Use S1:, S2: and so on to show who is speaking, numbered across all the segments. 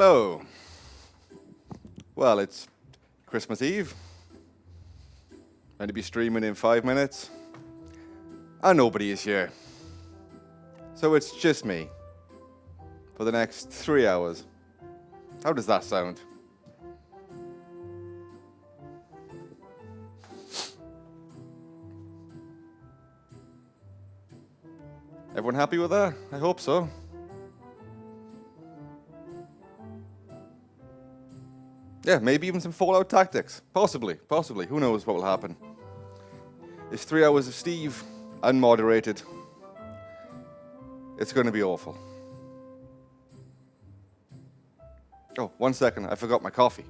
S1: Hello. Well, it's Christmas Eve. Going to be streaming in 5 minutes. And nobody is here. So it's just me. For the next 3 hours. How does that sound? Everyone happy with that? I hope so. Yeah, maybe even some Fallout tactics. Possibly. Who knows what will happen. It's 3 hours of Steve, unmoderated. It's going to be awful. Oh, 1 second. I forgot my coffee.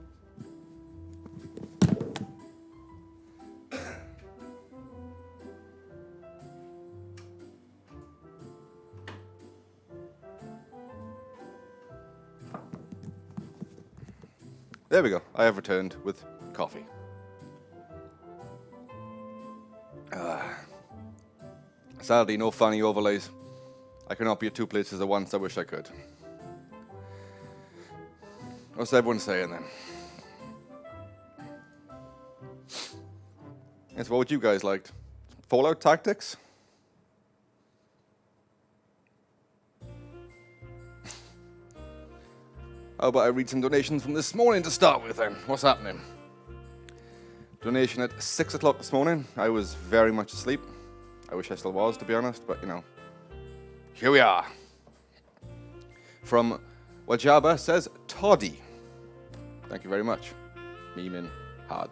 S1: There we go. I have returned with coffee. Sadly, no funny overlays. I cannot be at 2 places at once. I wish I could. What's everyone saying then? Yes, what would you guys like? Fallout tactics? How about I read some donations from this morning to start with then? What's happening? Donation at 6 o'clock this morning. I was very much asleep. I wish I still was, to be honest, but you know. Here we are. From Wajaba says, Toddy. Thank you very much. Memeing hard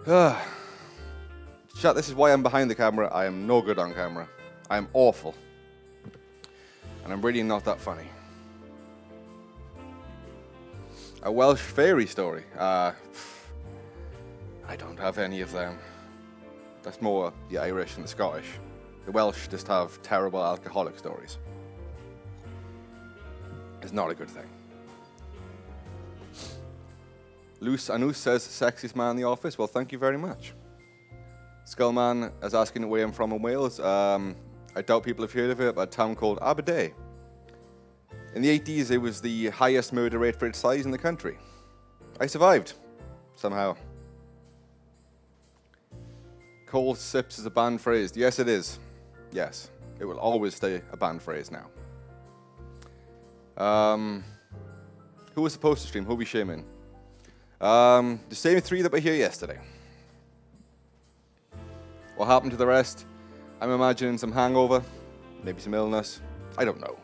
S1: there. Chat, this is why I'm behind the camera. I am no good on camera. I am awful. And I'm really not that funny. A Welsh fairy story. I don't have any of them. That's more the Irish and the Scottish. The Welsh just have terrible alcoholic stories. It's not a good thing. Luce Anus says, sexiest man in the office. Well, thank you very much. Skullman is asking where I'm from in Wales. I doubt people have heard of it, but a town called Aberdeen. In the 80s, it was the highest murder rate for its size in the country. I survived, somehow. Cold sips is a banned phrase. Yes, it is. Yes, it will always stay a banned phrase now. Who was supposed to stream? Who are we shaming? The same 3 that were here yesterday. What happened to the rest? I'm imagining some hangover, maybe some illness. I don't know.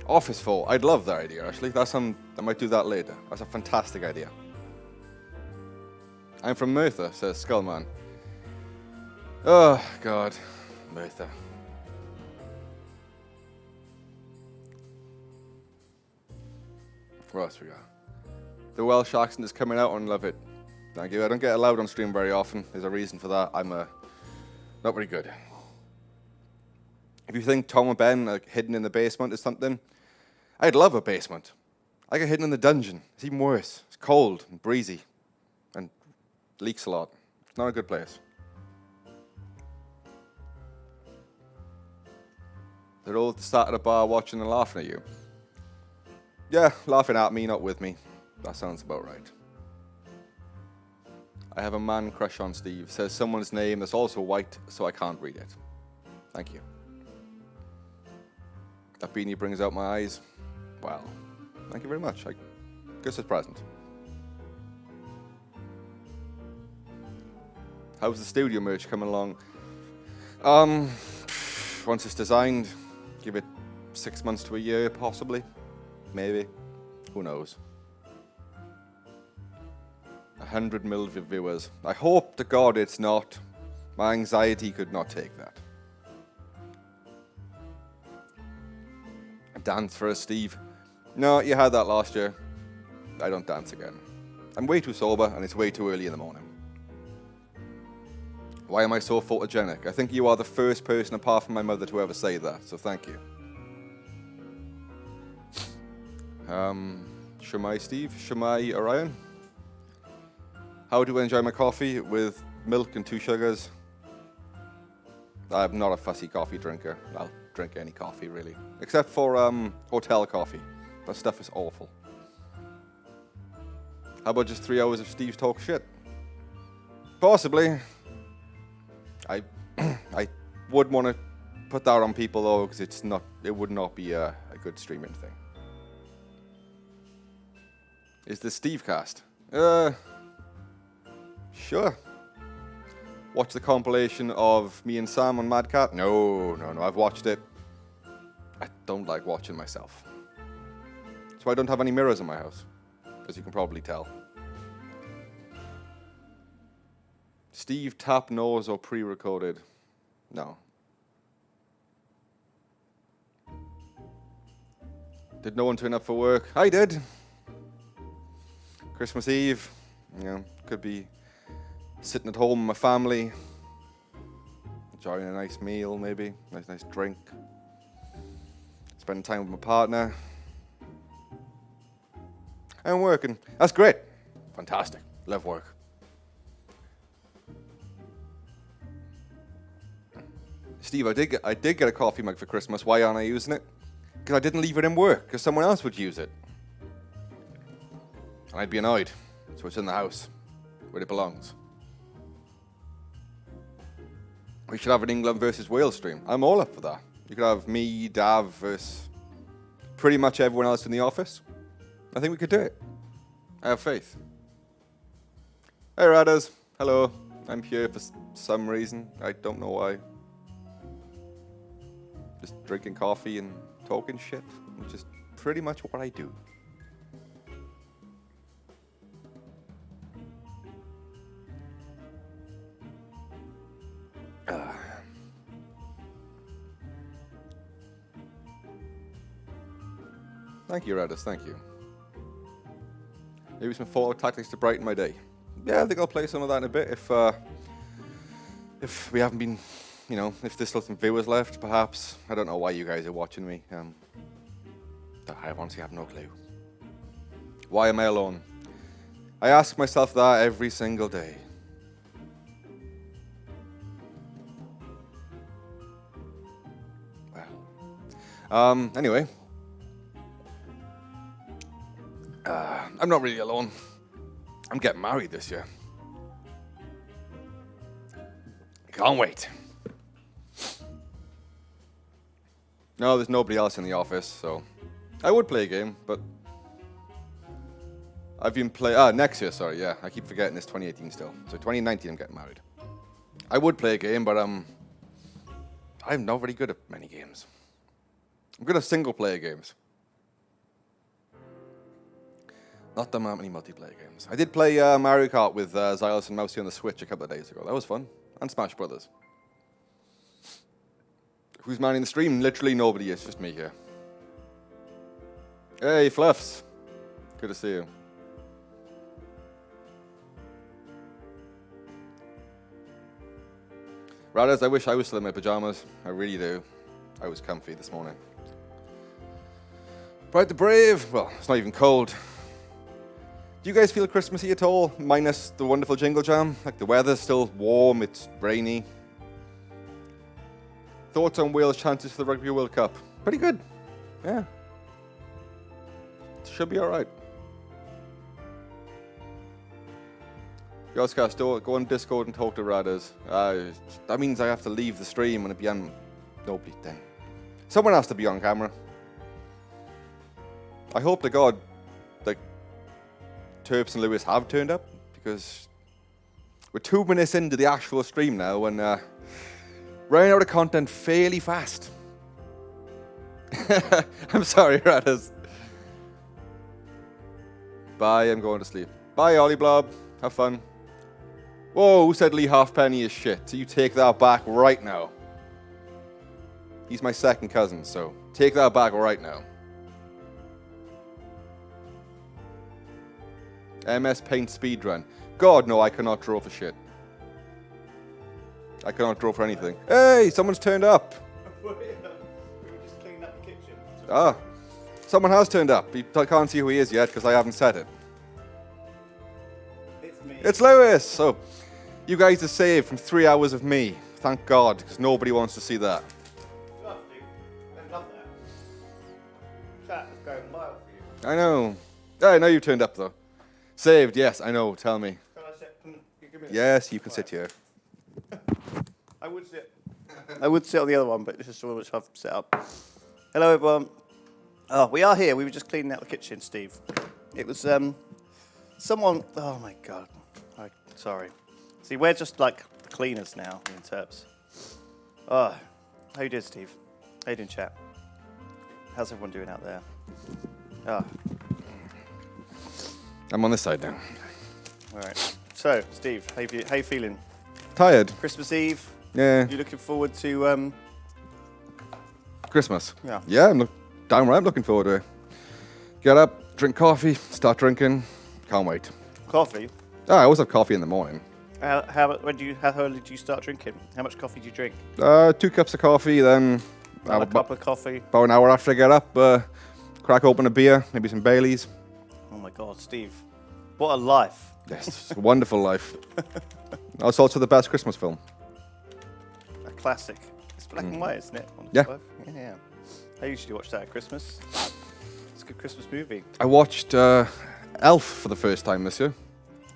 S1: Office full. I'd love that idea, actually. I might do that later. That's a fantastic idea. I'm from Merthyr, says Skullman. Oh, God. Merthyr. What else we got? The Welsh accent is coming out and love it. Thank you. I don't get allowed on stream very often. There's a reason for that. I'm not very good. If you think Tom and Ben are hidden in the basement or something, I'd love a basement. I get hidden in the dungeon. It's even worse. It's cold and breezy and leaks a lot. It's not a good place. They're all sat at a bar watching and laughing at you. Yeah, laughing at me, not with me. That sounds about right. I have a man crush on Steve. Says someone's name that's also white, so I can't read it. Thank you. That beanie brings out my eyes. Well, thank you very much. I guess it's a present. How's the studio merch coming along? Once it's designed, give it 6 months to a year, possibly. Maybe. Who knows? 100 million viewers. I hope to God it's not. My anxiety could not take that. A dance for us, Steve. No, you had that last year. I don't dance again. I'm way too sober and it's way too early in the morning. Why am I so photogenic? I think you are the first person apart from my mother to ever say that, so thank you. Shemai Steve, Shemai Orion. How do I enjoy my coffee? With milk and 2 sugars. I'm not a fussy coffee drinker. I'll drink any coffee, really. Except for hotel coffee. That stuff is awful. How about just 3 hours of Steve's talk shit? Possibly. I would want to put that on people, though, because it would not be a good streaming thing. Is this Stevecast? Sure. Watch the compilation of me and Sam on Mad Cat? No, I've watched it. I don't like watching myself. So I don't have any mirrors in my house, as you can probably tell. Steve tap nose or pre-recorded? No. Did no one turn up for work? I did. Christmas Eve, could be sitting at home with my family, enjoying a nice meal, maybe, nice drink, spending time with my partner, and working. That's great. Fantastic. Love work. Steve, I did get a coffee mug for Christmas. Why aren't I using it? Because I didn't leave it in work, because someone else would use it. And I'd be annoyed. So it's in the house, where it belongs. We should have an England versus Wales stream. I'm all up for that. You could have me, Dav, versus pretty much everyone else in the office. I think we could do it. I have faith. Hey, Radders. Hello. I'm here for some reason. I don't know why. Just drinking coffee and talking shit. Which is pretty much what I do. Thank you, Raddus, thank you. Maybe some photo tactics to brighten my day. Yeah, I think I'll play some of that in a bit if we haven't been, if there's still some viewers left, perhaps. I don't know why you guys are watching me. I honestly have no clue. Why am I alone? I ask myself that every single day. Well, anyway. I'm not really alone. I'm getting married this year. Can't wait. No, there's nobody else in the office, so I would play a game, but I've been next year, sorry, yeah. I keep forgetting it's 2018 still. So 2019 I'm getting married. I would play a game, but I'm not very good at many games. I'm good at single player games. Not that many multiplayer games. I did play Mario Kart with Xylus and Mousy on the Switch a couple of days ago. That was fun. And Smash Brothers. Who's manning the stream? Literally nobody is, just me here. Hey, Fluffs. Good to see you. Radders, I wish I was still in my pajamas. I really do. I was comfy this morning. Bright the Brave. Well, it's not even cold. Do you guys feel Christmassy at all, minus the wonderful Jingle Jam? Like, the weather's still warm, it's rainy. Thoughts on Wales' chances for the Rugby World Cup? Pretty good. Yeah. Should be alright. Yogscast, go on Discord and talk to Radders. That means I have to leave the stream and be on... Nobody then. Someone has to be on camera. I hope to God, Turps and Lewis have turned up, because we're 2 minutes into the actual stream now and running out of content fairly fast. I'm sorry, Radders. Bye, I'm going to sleep. Bye, Ollie Blob. Have fun. Whoa, who said Lee Halfpenny is shit? So you take that back right now. He's my second cousin, so take that back right now. MS Paint speedrun. God, no, I cannot draw for shit. I cannot draw for anything. Hey, someone's turned up.
S2: We were just cleaning up the kitchen.
S1: Ah, someone has turned up. I can't see who he is yet because I haven't said it.
S2: It's me.
S1: It's Lewis. So, you guys are saved from 3 hours of me. Thank God, because nobody wants to see that.
S2: Love, Steve. I love that. Chat is going wild for you.
S1: I know. I know you turned up, though. Saved, yes, I know. Tell me.
S2: Can I sit? You give me this?
S1: Yes, you can sit here.
S2: I would sit. I would sit on the other one, but this is the one which I've set up. Hello, everyone. Oh, we are here. We were just cleaning out the kitchen, Steve. It was someone. Oh my God. Sorry. See, we're just like the cleaners now in Turps. Oh, how you doing, Steve? How you doing, chat? How's everyone doing out there? Oh.
S1: I'm on this side now.
S2: All right. So, Steve, how you feeling?
S1: Tired.
S2: Christmas Eve.
S1: Yeah.
S2: You looking forward to?
S1: Christmas.
S2: Yeah.
S1: Yeah, I'm downright looking forward to it. Get up, drink coffee, start drinking. Can't wait.
S2: Coffee.
S1: Oh, I always have coffee in the morning.
S2: How early do you start drinking? How much coffee do you drink?
S1: 2 cups of coffee, then
S2: A cup of coffee.
S1: about an hour after I get up, crack open a beer, maybe some Baileys.
S2: Oh my God, Steve, what a life!
S1: Yes, it's a wonderful life. It's also the best Christmas film.
S2: A classic. It's black and white, isn't it?
S1: Yeah.
S2: Yeah. I usually watch that at Christmas. It's a good Christmas movie.
S1: I watched Elf for the first time this year.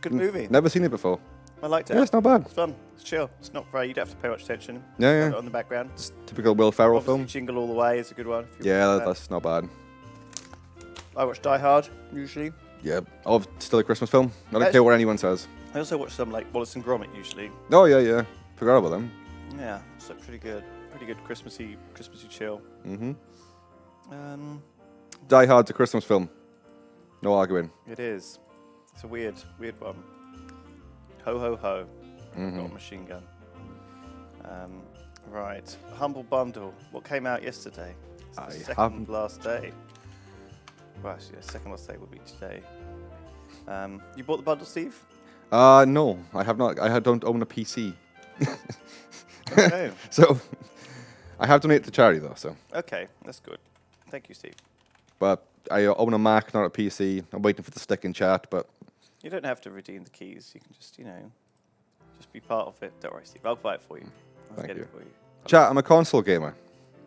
S2: Good movie.
S1: Never seen it before.
S2: I liked it.
S1: Yeah, it's not bad.
S2: It's fun. It's chill. It's not very. You don't have to pay much attention.
S1: Yeah,
S2: Got
S1: yeah.
S2: it on the background.
S1: It's typical Will Ferrell
S2: Obviously,
S1: film.
S2: Jingle All the Way is a good one. if you
S1: Yeah,
S2: watch that.
S1: that's not bad.
S2: I watch Die Hard usually.
S1: Yeah, still a Christmas film. I don't
S2: That's-
S1: care what anyone says.
S2: I also watch some like Wallace and Gromit usually.
S1: Oh, yeah. Forgot about them.
S2: Yeah, so pretty good. Pretty good Christmassy chill.
S1: Mm-hmm.
S2: Um,
S1: Die Hard's a Christmas film. No arguing.
S2: It is. It's a weird one. Ho ho ho.
S1: Mm-hmm.
S2: Got a machine gun. Right. Humble Bundle. What came out yesterday? It's the
S1: I
S2: second
S1: haven't-
S2: last day. Well, actually, the second last day will be today. You bought the bundle, Steve?
S1: No, I have not. Don't own a PC.
S2: Okay.
S1: So, I have donated to charity though, so.
S2: Okay, that's good. Thank you, Steve.
S1: But I own a Mac, not a PC. I'm waiting for the stick in chat, but
S2: You don't have to redeem the keys. You can just, just be part of it. Don't worry, Steve. I'll buy it for you. I'll
S1: Thank
S2: get
S1: you.
S2: it for you.
S1: chat, I'm a console gamer.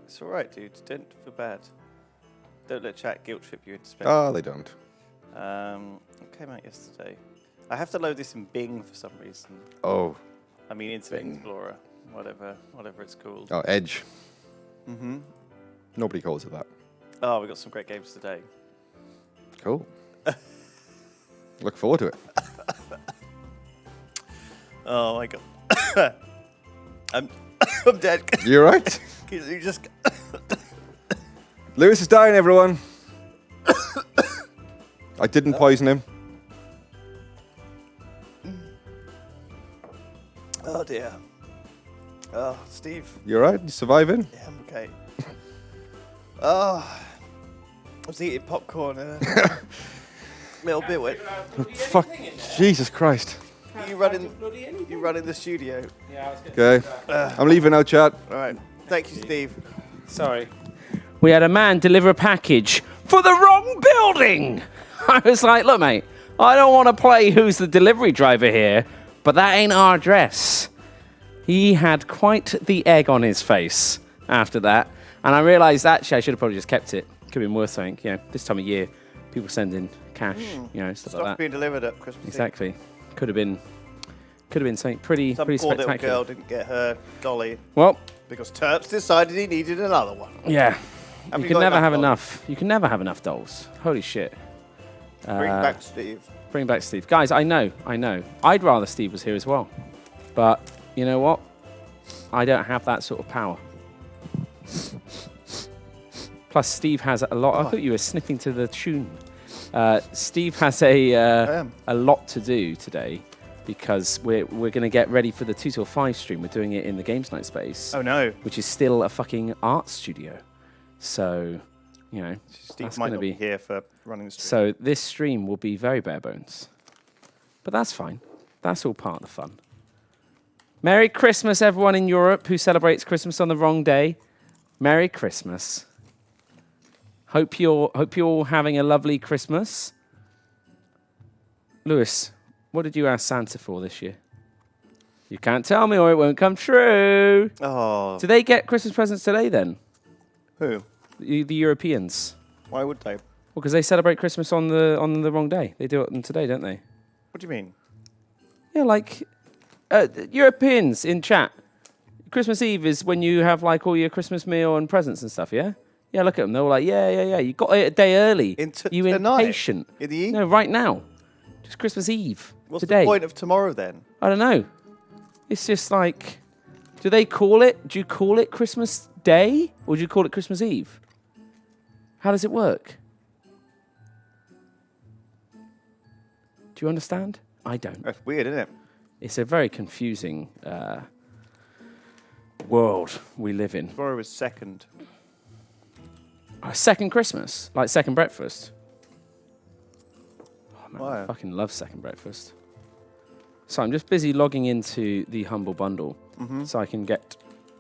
S2: It's all right, dude. Don't feel bad. Don't let chat guilt trip you into spending.
S1: Oh, they don't.
S2: It came out yesterday. I have to load this in Bing for some reason.
S1: Oh,
S2: I mean, Internet
S1: Bing.
S2: Explorer, whatever it's called.
S1: oh, Edge.
S2: Mm-hmm.
S1: Nobody calls it that.
S2: Oh, we got some great games today.
S1: Cool. Look forward to it.
S2: Oh my god. I'm dead.
S1: You right?
S2: You just.
S1: Lewis is dying, everyone. I didn't poison him.
S2: Oh dear. Oh, Steve.
S1: You alright? You surviving?
S2: Yeah, I'm okay. Oh, I was eating popcorn and a little bit wet.
S1: Fuck. Jesus Christ.
S2: You running the studio.
S3: Yeah, I was going to
S1: Okay. I'm leaving now, chat.
S2: All right. Thank you, Steve.
S3: Sorry. We had a man deliver a package for the wrong building. I was like, look, mate, I don't want to play who's the delivery driver here, but that ain't our address. He had quite the egg on his face after that. And I realised, actually, I should have probably just kept it. Could have been worth something. This time of year, people send in cash, stuff
S2: Stuff
S3: like that.
S2: being delivered at Christmas Eve.
S3: Exactly. Could have been something pretty
S2: Some poor little
S3: spectacular.
S2: girl didn't get her dolly
S3: Well,
S2: because Turps decided he needed another one.
S3: yeah.
S2: Have
S3: You
S2: you
S3: can
S2: got
S3: never have
S2: dollies?
S3: enough. You can never have enough dolls. Holy shit.
S2: Bring back Steve.
S3: Bring back Steve. Guys, I know. I'd rather Steve was here as well. But you know what? I don't have that sort of power. Plus, Steve has a lot. I thought you were sniffing to the tune. Steve has a lot to do today because we're going to get ready for the 2 till 5 stream. We're doing it in the Games Night space.
S2: Oh no.
S3: Which is still a fucking art studio. So,
S2: Steve
S3: that's
S2: might
S3: gonna
S2: not
S3: be
S2: be here for running the stream.
S3: So this stream will be very bare bones. But that's fine. That's all part of the fun. Merry Christmas, everyone in Europe who celebrates Christmas on the wrong day. Merry Christmas. Hope you're all having a lovely Christmas. Lewis, what did you ask Santa for this year? You can't tell me or it won't come true.
S2: Oh.
S3: Do they get Christmas presents today then?
S2: Who?
S3: The Europeans.
S2: Why would they?
S3: Well, because they celebrate Christmas on the wrong day. They do it on today, don't they?
S2: What do you mean?
S3: Yeah, like Europeans in chat. Christmas Eve is when you have like all your Christmas meal and presents and stuff, yeah? Yeah, look at them. They're all like, yeah. You got it a day early. You
S2: tonight?
S3: impatient.
S2: In the evening?
S3: No, right now. Just Christmas Eve.
S2: What's
S3: today.
S2: the point of tomorrow then?
S3: I don't know. It's just like, do you call it Christmas Day or do you call it Christmas Eve? How does it work? Do you understand? I don't.
S2: That's weird, isn't it?
S3: It's a very confusing world we live in.
S2: Tomorrow is second.
S3: Second Christmas? Like second breakfast? Oh, man,
S2: Why?
S3: I fucking love second breakfast. So I'm just busy logging into the Humble Bundle so I can get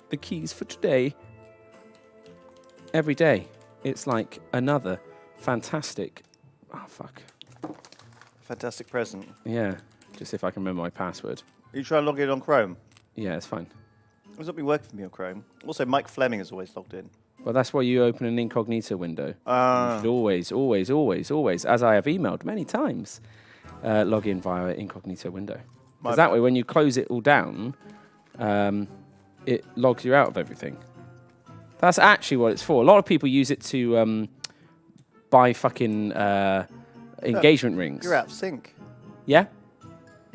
S3: the keys for today. Every day, it's like another fantastic... Oh, fuck.
S2: Fantastic present.
S3: Yeah, just if I can remember my password.
S2: You try and log in on Chrome?
S3: Yeah, it's fine.
S2: It's not been working for me on Chrome. Also, Mike Fleming is always logged in.
S3: Well, that's why you open an incognito window. You should always, as I have emailed many times, log in via incognito window. Because that way, when you close it all down, it logs you out of everything. That's actually what it's for. A lot of people use it to buy fucking engagement rings.
S2: You're out of sync.
S3: Yeah?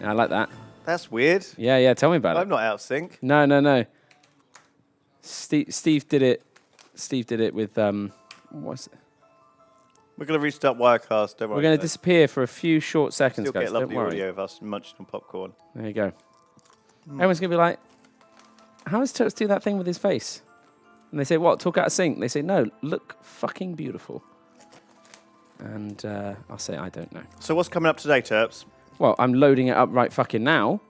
S3: I like that.
S2: That's weird.
S3: Yeah, tell me about
S2: I'm
S3: it.
S2: not out of sync.
S3: No. Steve did it. Steve did it with what's it?
S2: We're going to restart Wirecast. Don't worry.
S3: We're going to disappear for a few short seconds,
S2: Still
S3: guys.
S2: get lovely
S3: Don't worry.
S2: audio of us munching on popcorn.
S3: There you go. Everyone's going to be like, how does Turps do that thing with his face? And they say, what, talk out of sync? They say, no, look fucking beautiful. And I'll say, I don't know.
S2: So what's coming up today, Turps?
S3: Well, I'm loading it up right fucking now.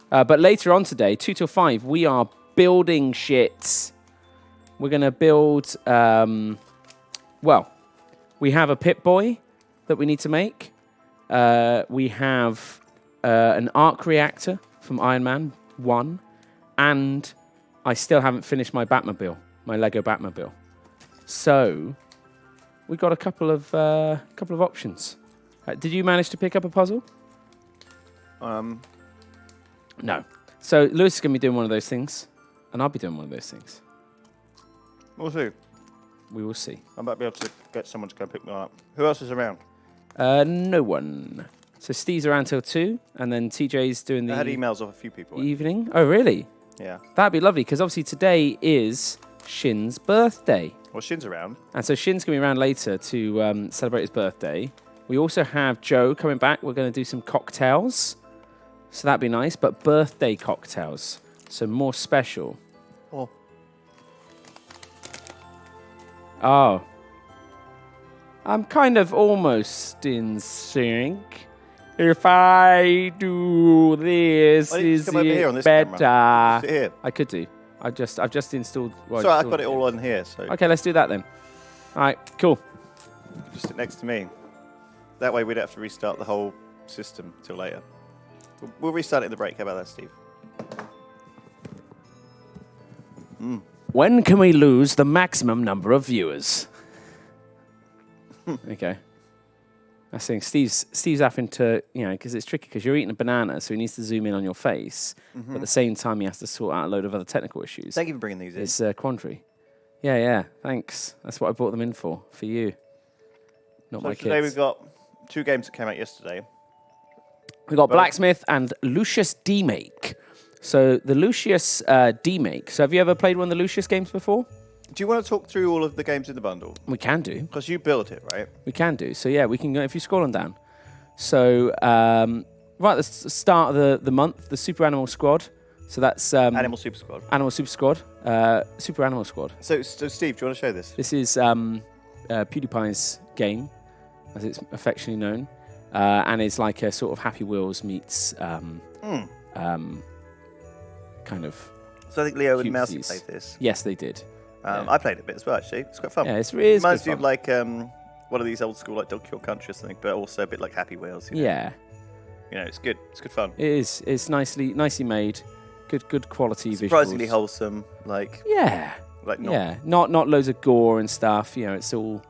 S3: But later on today, 2 till 5, we are building shit. We're going to build, we have a Pip-Boy that we need to make. We have an arc reactor from Iron Man 1. And I still haven't finished my Batmobile, my Lego Batmobile. So we got a couple of options. Did you manage to pick up a puzzle? No. So Lewis is going to be doing one of those things, and I'll be doing one of those things.
S2: We'll see.
S3: We will see.
S2: I might be able to get someone to go pick me up. Who else is around?
S3: No one. So Steve's around till 2, and then TJ's doing the
S2: I had emails off a few people.
S3: evening. Oh, really?
S2: Yeah.
S3: That'd be lovely, because obviously today is Shin's birthday.
S2: Well, Shin's around.
S3: And so Shin's going to be around later to celebrate his birthday. We also have Joe coming back. We're going to do some cocktails. So that'd be nice, but birthday cocktails. So more special. Oh. I'm kind of almost in sync. If I do this,
S2: Why don't you
S3: is
S2: come over here on
S3: it
S2: this
S3: better?
S2: camera? Sit here.
S3: I could do. I've just installed. Well,
S2: Sorry, I've
S3: installed
S2: got it all on here, so
S3: Okay, let's do that then. All right, cool.
S2: just sit next to me. That way we don't have to restart the whole system till later. We'll restart it in the break. How about that, Steve?
S3: When can we lose the maximum number of viewers? Okay. I think Steve's having to, because it's tricky because you're eating a banana, so he needs to zoom in on your face. But at the same time, he has to sort out a load of other technical issues.
S2: Thank you for bringing these in.
S3: It's quandary. Yeah, thanks. That's what I brought them in for you. Not
S2: So
S3: my
S2: today
S3: kids.
S2: we've got 2 games that came out yesterday.
S3: We got Blacksmith and Lucius D-Make. So the Lucius D-Make. So have you ever played one of the Lucius games before?
S2: Do you want to talk through all of the games in the bundle?
S3: We can do.
S2: Because you built it, right?
S3: We can do. So yeah, we can go if you scroll on down. So right at the start of the month, the Super Animal Squad. So that's
S2: Animal Super Squad.
S3: Animal Super Squad. Super Animal Squad.
S2: So Steve, do you want to show this?
S3: This is PewDiePie's game, as it's affectionately known, and it's like a sort of Happy Wheels meets kind of.
S2: So I think Leo and Mousy
S3: cutesies.
S2: played this.
S3: Yes, they did. Yeah.
S2: I played it a bit as well, actually. It's quite fun.
S3: Yeah, it's really
S2: Reminds
S3: good
S2: me of
S3: fun.
S2: like one of these old school like Donkey Kong Country or something, but also a bit like Happy Wheels. You know?
S3: Yeah.
S2: it's good. It's good fun.
S3: It is. It's nicely made. Good quality
S2: Surprisingly
S3: visuals.
S2: wholesome.
S3: Yeah. Not loads of gore and stuff. It's all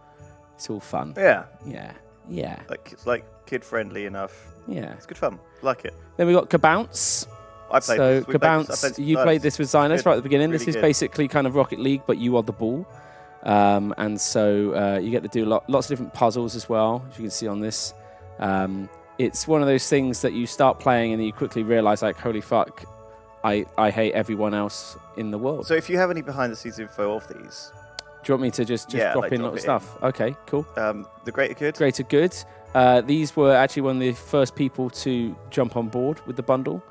S3: fun.
S2: Yeah.
S3: Yeah.
S2: It's like kid friendly enough.
S3: Yeah.
S2: It's good fun. Like it.
S3: Then we got Kabounce.
S2: I played
S3: So
S2: this.
S3: Kabounce, you played this with Xylus right at the beginning.
S2: Really
S3: this is
S2: good.
S3: basically kind of Rocket League, but you are the ball. And so you get to do lots of different puzzles as well, as you can see on this. It's one of those things that you start playing and then you quickly realize, like, holy fuck, I hate everyone else in the world.
S2: So if you have any behind-the-scenes info of these...
S3: Do you want me to just drop in little stuff? Okay, cool.
S2: The Greater Good?
S3: Greater Good. These were actually one of the first people to jump on board with the bundle.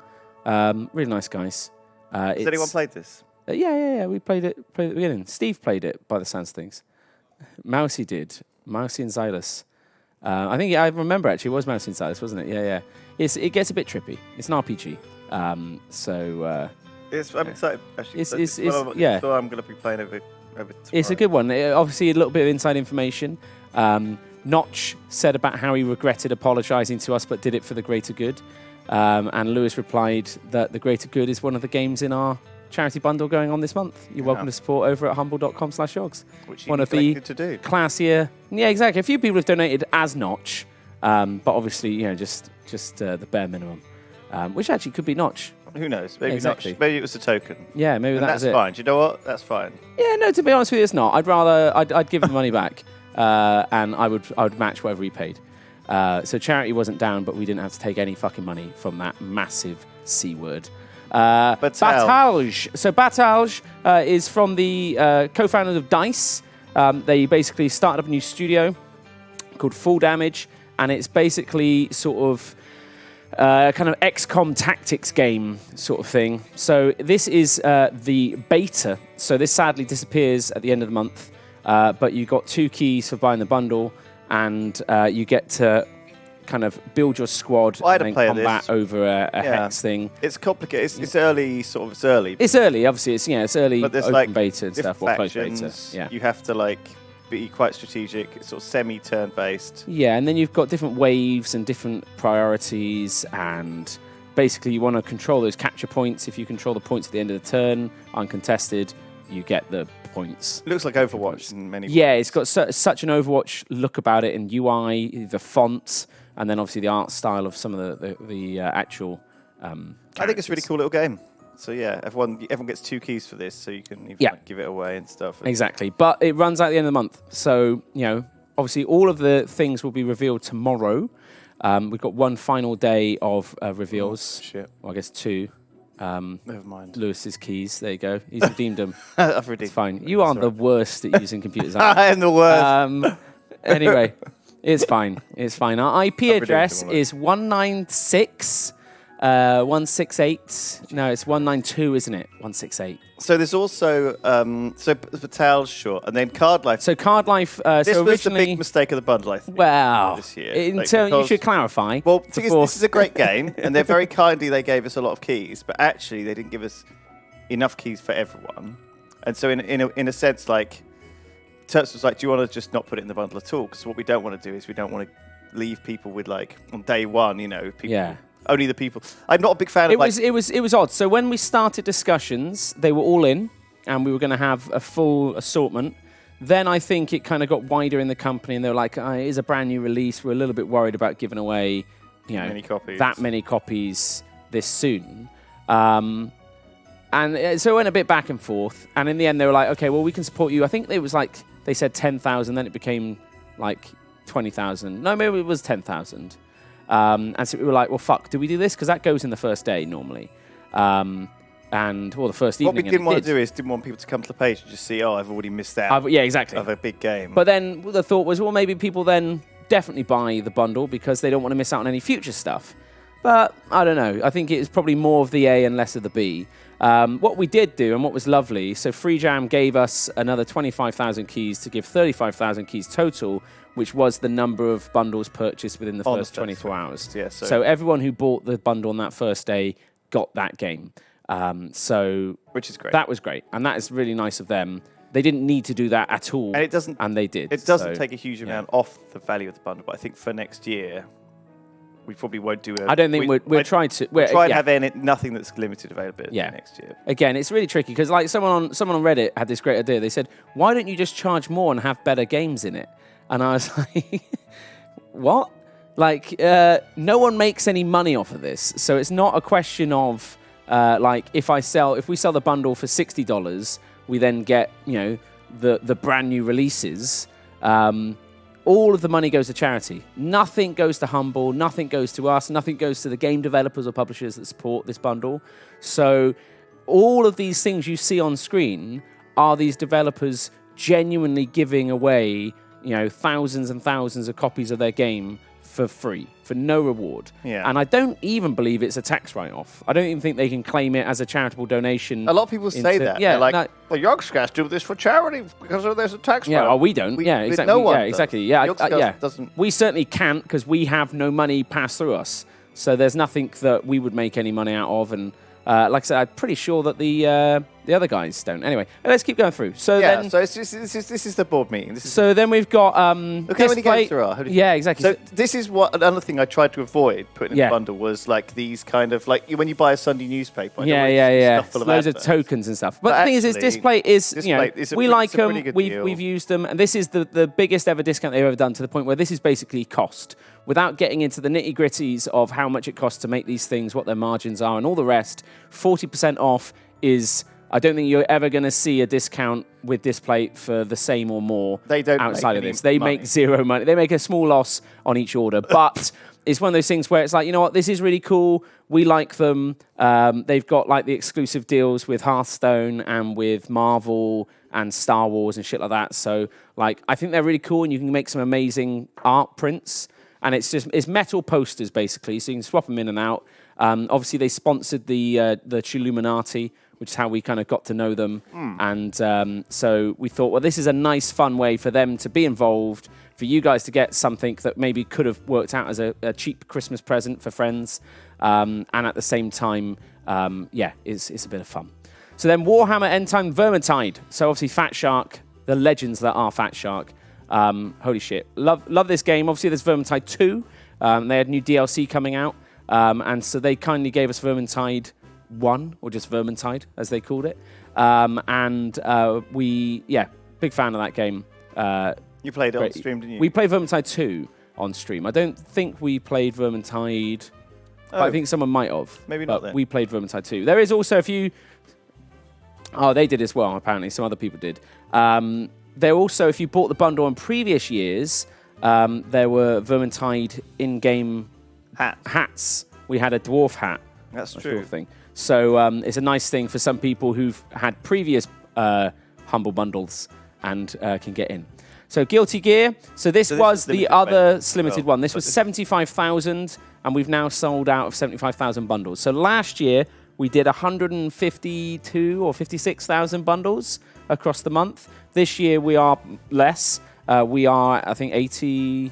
S3: Really nice guys.
S2: Has anyone played this?
S3: Yeah. We played it at the beginning. Steve played it, by the sounds of things. Mousy did. Mousy and Xylus. I think I remember actually it was Mousy and Xylus, wasn't it? Yeah. It gets a bit trippy. It's an RPG. I'm
S2: excited, actually.
S3: It's
S2: I'm going to be playing over tomorrow.
S3: It's a good one. Obviously, a little bit of inside information. Notch said about how he regretted apologising to us, but did it for the greater good. And Lewis replied that the greater good is one of the games in our charity bundle going on this month. You're welcome to support over at humble.com/yogs.
S2: Which
S3: one of the
S2: to do.
S3: classier. Yeah, exactly. A few people have donated as Notch, but obviously, just the bare minimum, which actually could be Notch.
S2: Who knows? Maybe
S3: exactly.
S2: Notch. Maybe it was a token.
S3: Yeah, maybe
S2: that's
S3: it.
S2: fine. Do you know what? That's fine.
S3: Yeah, no. To be honest with you, it's not. I'd give him the money back, and I would match whatever he paid. So charity wasn't down, but we didn't have to take any fucking money from that massive C word. Batalge. So Batalge is from the co-founders of DICE. They basically started up a new studio called Full Damage, and it's basically sort of kind of XCOM tactics game sort of thing. So this is the beta. So this sadly disappears at the end of the month, but you got 2 keys for buying the bundle, and you get to kind of build your squad and then combat over a hex thing.
S2: It's complicated. It's early, sort of. It's early.
S3: It's early, obviously. It's early,
S2: but there's
S3: open beta and stuff, or closed beta. Yeah.
S2: You have to be quite strategic. It's sort of semi-turn based.
S3: Yeah, and then you've got different waves and different priorities, and basically you want to control those capture points. If you control the points at the end of the turn, uncontested, you get the points.
S2: It looks like Overwatch in many ways.
S3: Yeah, it's got such an Overwatch look about it in UI, the fonts, and then obviously the art style of some of the actual
S2: I think it's a really cool little game. So yeah, everyone gets 2 keys for this, so you can even give it away and stuff.
S3: Exactly, but it runs out at the end of the month. So, obviously all of the things will be revealed tomorrow. We've got one final day of reveals.
S2: Oh, shit.
S3: Well, I guess 2.
S2: Never mind.
S3: Lewis's keys. There you go. He's redeemed them.
S2: I've redeemed.
S3: It's fine. You aren't the worst at using computers.
S2: I am the worst.
S3: Anyway, it's fine. It's fine. Our IP address is 196. 168. No, it's 192, isn't it? 168.
S2: So there's also Batal's short, and then Card Life.
S3: So Card Life.
S2: This
S3: so
S2: was the
S3: originally
S2: big mistake of the bundle, I think.
S3: Well,
S2: this year,
S3: you should clarify.
S2: Well, this is a great game, and they're very kindly they gave us a lot of keys, but actually they didn't give us enough keys for everyone. And so in a sense, Turps was like, do you want to just not put it in the bundle at all? Because what we don't want to do is we don't want to leave people with on day one, people.
S3: Yeah.
S2: Only the people. I'm not a big fan of
S3: it was odd. So when we started discussions, they were all in, and we were going to have a full assortment. Then I think it kind of got wider in the company, and they were like, it is a brand new release. We're a little bit worried about giving away, that many copies this soon. And so it went a bit back and forth. And in the end, they were like, okay, well, we can support you. I think it was they said 10,000, then it became 20,000. No, maybe it was 10,000. And so we were like, well, fuck, do we do this? Because that goes in the first day normally. The first evening.
S2: What we didn't want to do is didn't want people to come to the page and just see, I've already missed out.
S3: Yeah, exactly.
S2: Of a big game.
S3: But then the thought was, well, maybe people then definitely buy the bundle because they don't want to miss out on any future stuff. But I don't know. I think it was probably more of the A and less of the B. What we did do, and what was lovely, so Free Jam gave us another 25,000 keys to give 35,000 keys total, which was the number of bundles purchased within the first 24 hours.
S2: Yeah,
S3: so everyone who bought the bundle on that first day got that game.
S2: Which is great.
S3: That was great, and that is really nice of them. They didn't need to do that at all,
S2: and it doesn't.
S3: And they did.
S2: It doesn't take a huge amount off the value of the bundle, but I think for next year, we probably won't do it.
S3: I don't think we're trying to.
S2: We'll try and
S3: yeah.
S2: have nothing that's limited availability next year.
S3: Again, it's really tricky because like someone on Reddit had this great idea. They said, "Why don't you just charge more and have better games in it?" And I was like, "What?" Like, no one makes any money off of this, so it's not a question of like if we sell the bundle for $60, we then get the brand new releases. All of the money goes to charity. Nothing goes to Humble. Nothing goes to us. Nothing goes to the game developers or publishers that support this bundle. So all of these things you see on screen are these developers genuinely giving away, thousands and thousands of copies of their game for free, for no reward.
S2: Yeah.
S3: And I don't even believe it's a tax write-off. I don't even think they can claim it as a charitable donation.
S2: A lot of people say that.
S3: Yeah,
S2: they're like, well, Yogscast do this for charity because there's a tax write-off.
S3: Yeah, well, we don't. Exactly.
S2: No one
S3: does. Exactly. Yeah,
S2: doesn't.
S3: We certainly can't because we have no money passed through us. So there's nothing that we would make any money out of. And like I said, I'm pretty sure that the other guys don't. Anyway, let's keep going through. So then,
S2: so this is the board meeting.
S3: Then we've got
S2: look how many games there are.
S3: Yeah, exactly.
S2: So this is what another thing I tried to avoid putting in the bundle was like these kind of like when you buy a Sunday newspaper.
S3: Stuff full of loads of tokens and stuff. But the thing is, Display is we like them. We've used them, and this is the biggest ever discount they've ever done to the point where this is basically cost. Without getting into the nitty-gritties of how much it costs to make these things, what their margins are, and all the rest, 40% off is... I don't think you're ever going to see a discount with Display for the same or more outside of this. They make zero money. They make a small loss on each order. But it's one of those things where it's like, you know what, this is really cool. We like them. They've got like the exclusive deals with Hearthstone and with Marvel and Star Wars and shit like that. So like, I think they're really cool and you can make some amazing art prints. And it's metal posters basically, so you can swap them in and out. Obviously, they sponsored the Chilluminati, which is how we kind of got to know them. And so we thought, well, this is a nice, fun way for them to be involved, for you guys to get something that maybe could have worked out as a cheap Christmas present for friends. And at the same time, it's a bit of fun. So then Warhammer End Time Vermintide. So obviously Fat Shark, the legends that are Fat Shark. Holy shit. Love this game. Obviously, there's Vermintide 2. They had new DLC coming out. And so they kindly gave us Vermintide 1, or just Vermintide, as they called it. Big fan of that game.
S2: You played it on stream, didn't you?
S3: We played Vermintide 2 on stream. I don't think we played Vermintide... But I think someone might have.
S2: Maybe not then.
S3: We played Vermintide 2. There is also a few... Oh, they did as well, apparently. Some other people did. There also, if you bought the bundle on previous years, there were Vermintide in-game hats. We had a dwarf hat.
S2: That's true.
S3: Thing. So it's a nice thing for some people who've had previous Humble bundles and can get in. So Guilty Gear. So this was the other limited one. This was 75,000, and we've now sold out of 75,000 bundles. So last year, we did 152 or 56,000 bundles across the month. This year, we are less. We are, I think, 82,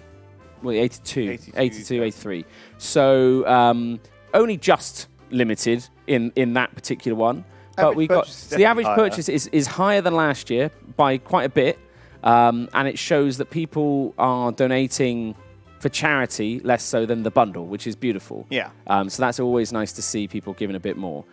S3: 83. So only just limited in that particular one. But we got the average purchase is higher than last year by quite a bit. And it shows that people are donating for charity less so than the bundle, which is beautiful.
S2: Yeah.
S3: So that's always nice to see people giving a bit more.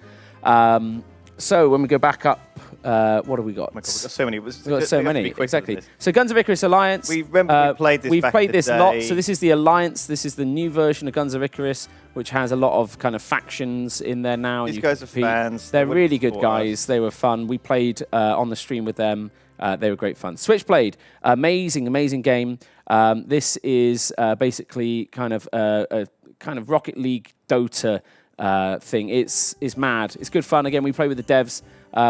S3: So when we go back up, what have we got?
S2: Oh my God, we've got so many.
S3: We've got so many, exactly. So Guns of Icarus Alliance.
S2: We remember we played this.
S3: We've
S2: back
S3: played
S2: in the
S3: this
S2: day.
S3: lot. So this is the Alliance. This is the new version of Guns of Icarus, which has a lot of kind of factions in there now.
S2: These guys are fans.
S3: They're really good guys. They were fun. We played on the stream with them. They were great fun. Switchblade, amazing game. This is basically kind of a kind of Rocket League Dota thing. It's mad. It's good fun. Again, we play with the devs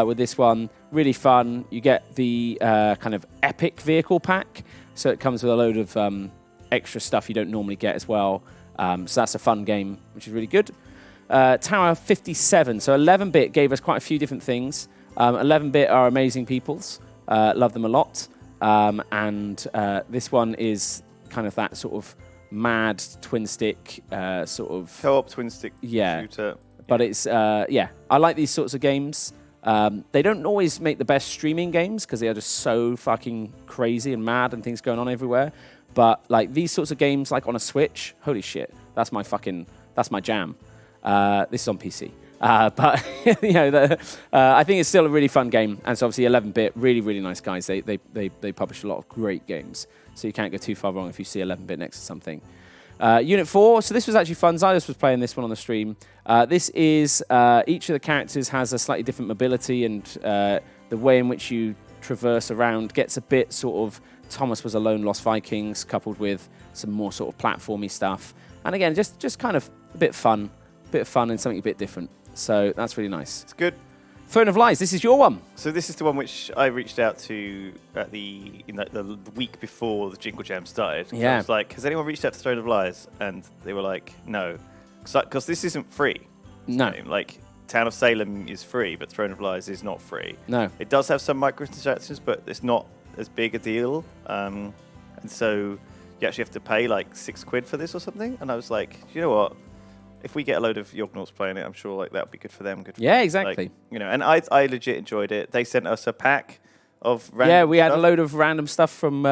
S3: with this one. Really fun. You get the kind of epic vehicle pack. So it comes with a load of extra stuff you don't normally get as well. So that's a fun game, which is really good. Tower 57. So 11-bit gave us quite a few different things. 11-bit are amazing peoples. Love them a lot. This one is kind of that sort of mad twin stick sort of
S2: co-op twin stick shooter.
S3: But it's I like these sorts of games. They don't always make the best streaming games because they are just so fucking crazy and mad and things going on everywhere. But like these sorts of games, like on a Switch, holy shit, That's my jam. This is on PC. But you know, I think it's still a really fun game, and it's obviously 11-bit, really, really nice guys. They publish a lot of great games, so you can't go too far wrong if you see 11-bit next to something. Unit 4, so this was actually fun. Xylus was playing this one on the stream. This is, each of the characters has a slightly different mobility, and the way in which you traverse around gets a bit sort of, Thomas was a lone lost Vikings, coupled with some more sort of platformy stuff. And again, just kind of a bit fun and something a bit different. So that's really nice.
S2: It's good.
S3: Throne of Lies, this is your one.
S2: So this is the one which I reached out to at the week before the Jingle Jam started.
S3: Yeah.
S2: I was like, has anyone reached out to Throne of Lies? And they were like, no. Because this isn't free.
S3: No.
S2: Like, Town of Salem is free, but Throne of Lies is not free.
S3: No.
S2: It does have some microtransactions, but it's not as big a deal. And so you actually have to pay like £6 for this or something. And I was like, you know what? If we get a load of Yognauts playing it, I'm sure like that would be good for them. Good for
S3: Yeah,
S2: them.
S3: exactly.
S2: Like, you know, and I legit enjoyed it. They sent us a pack of random
S3: Yeah, we had
S2: stuff.
S3: a load of random stuff from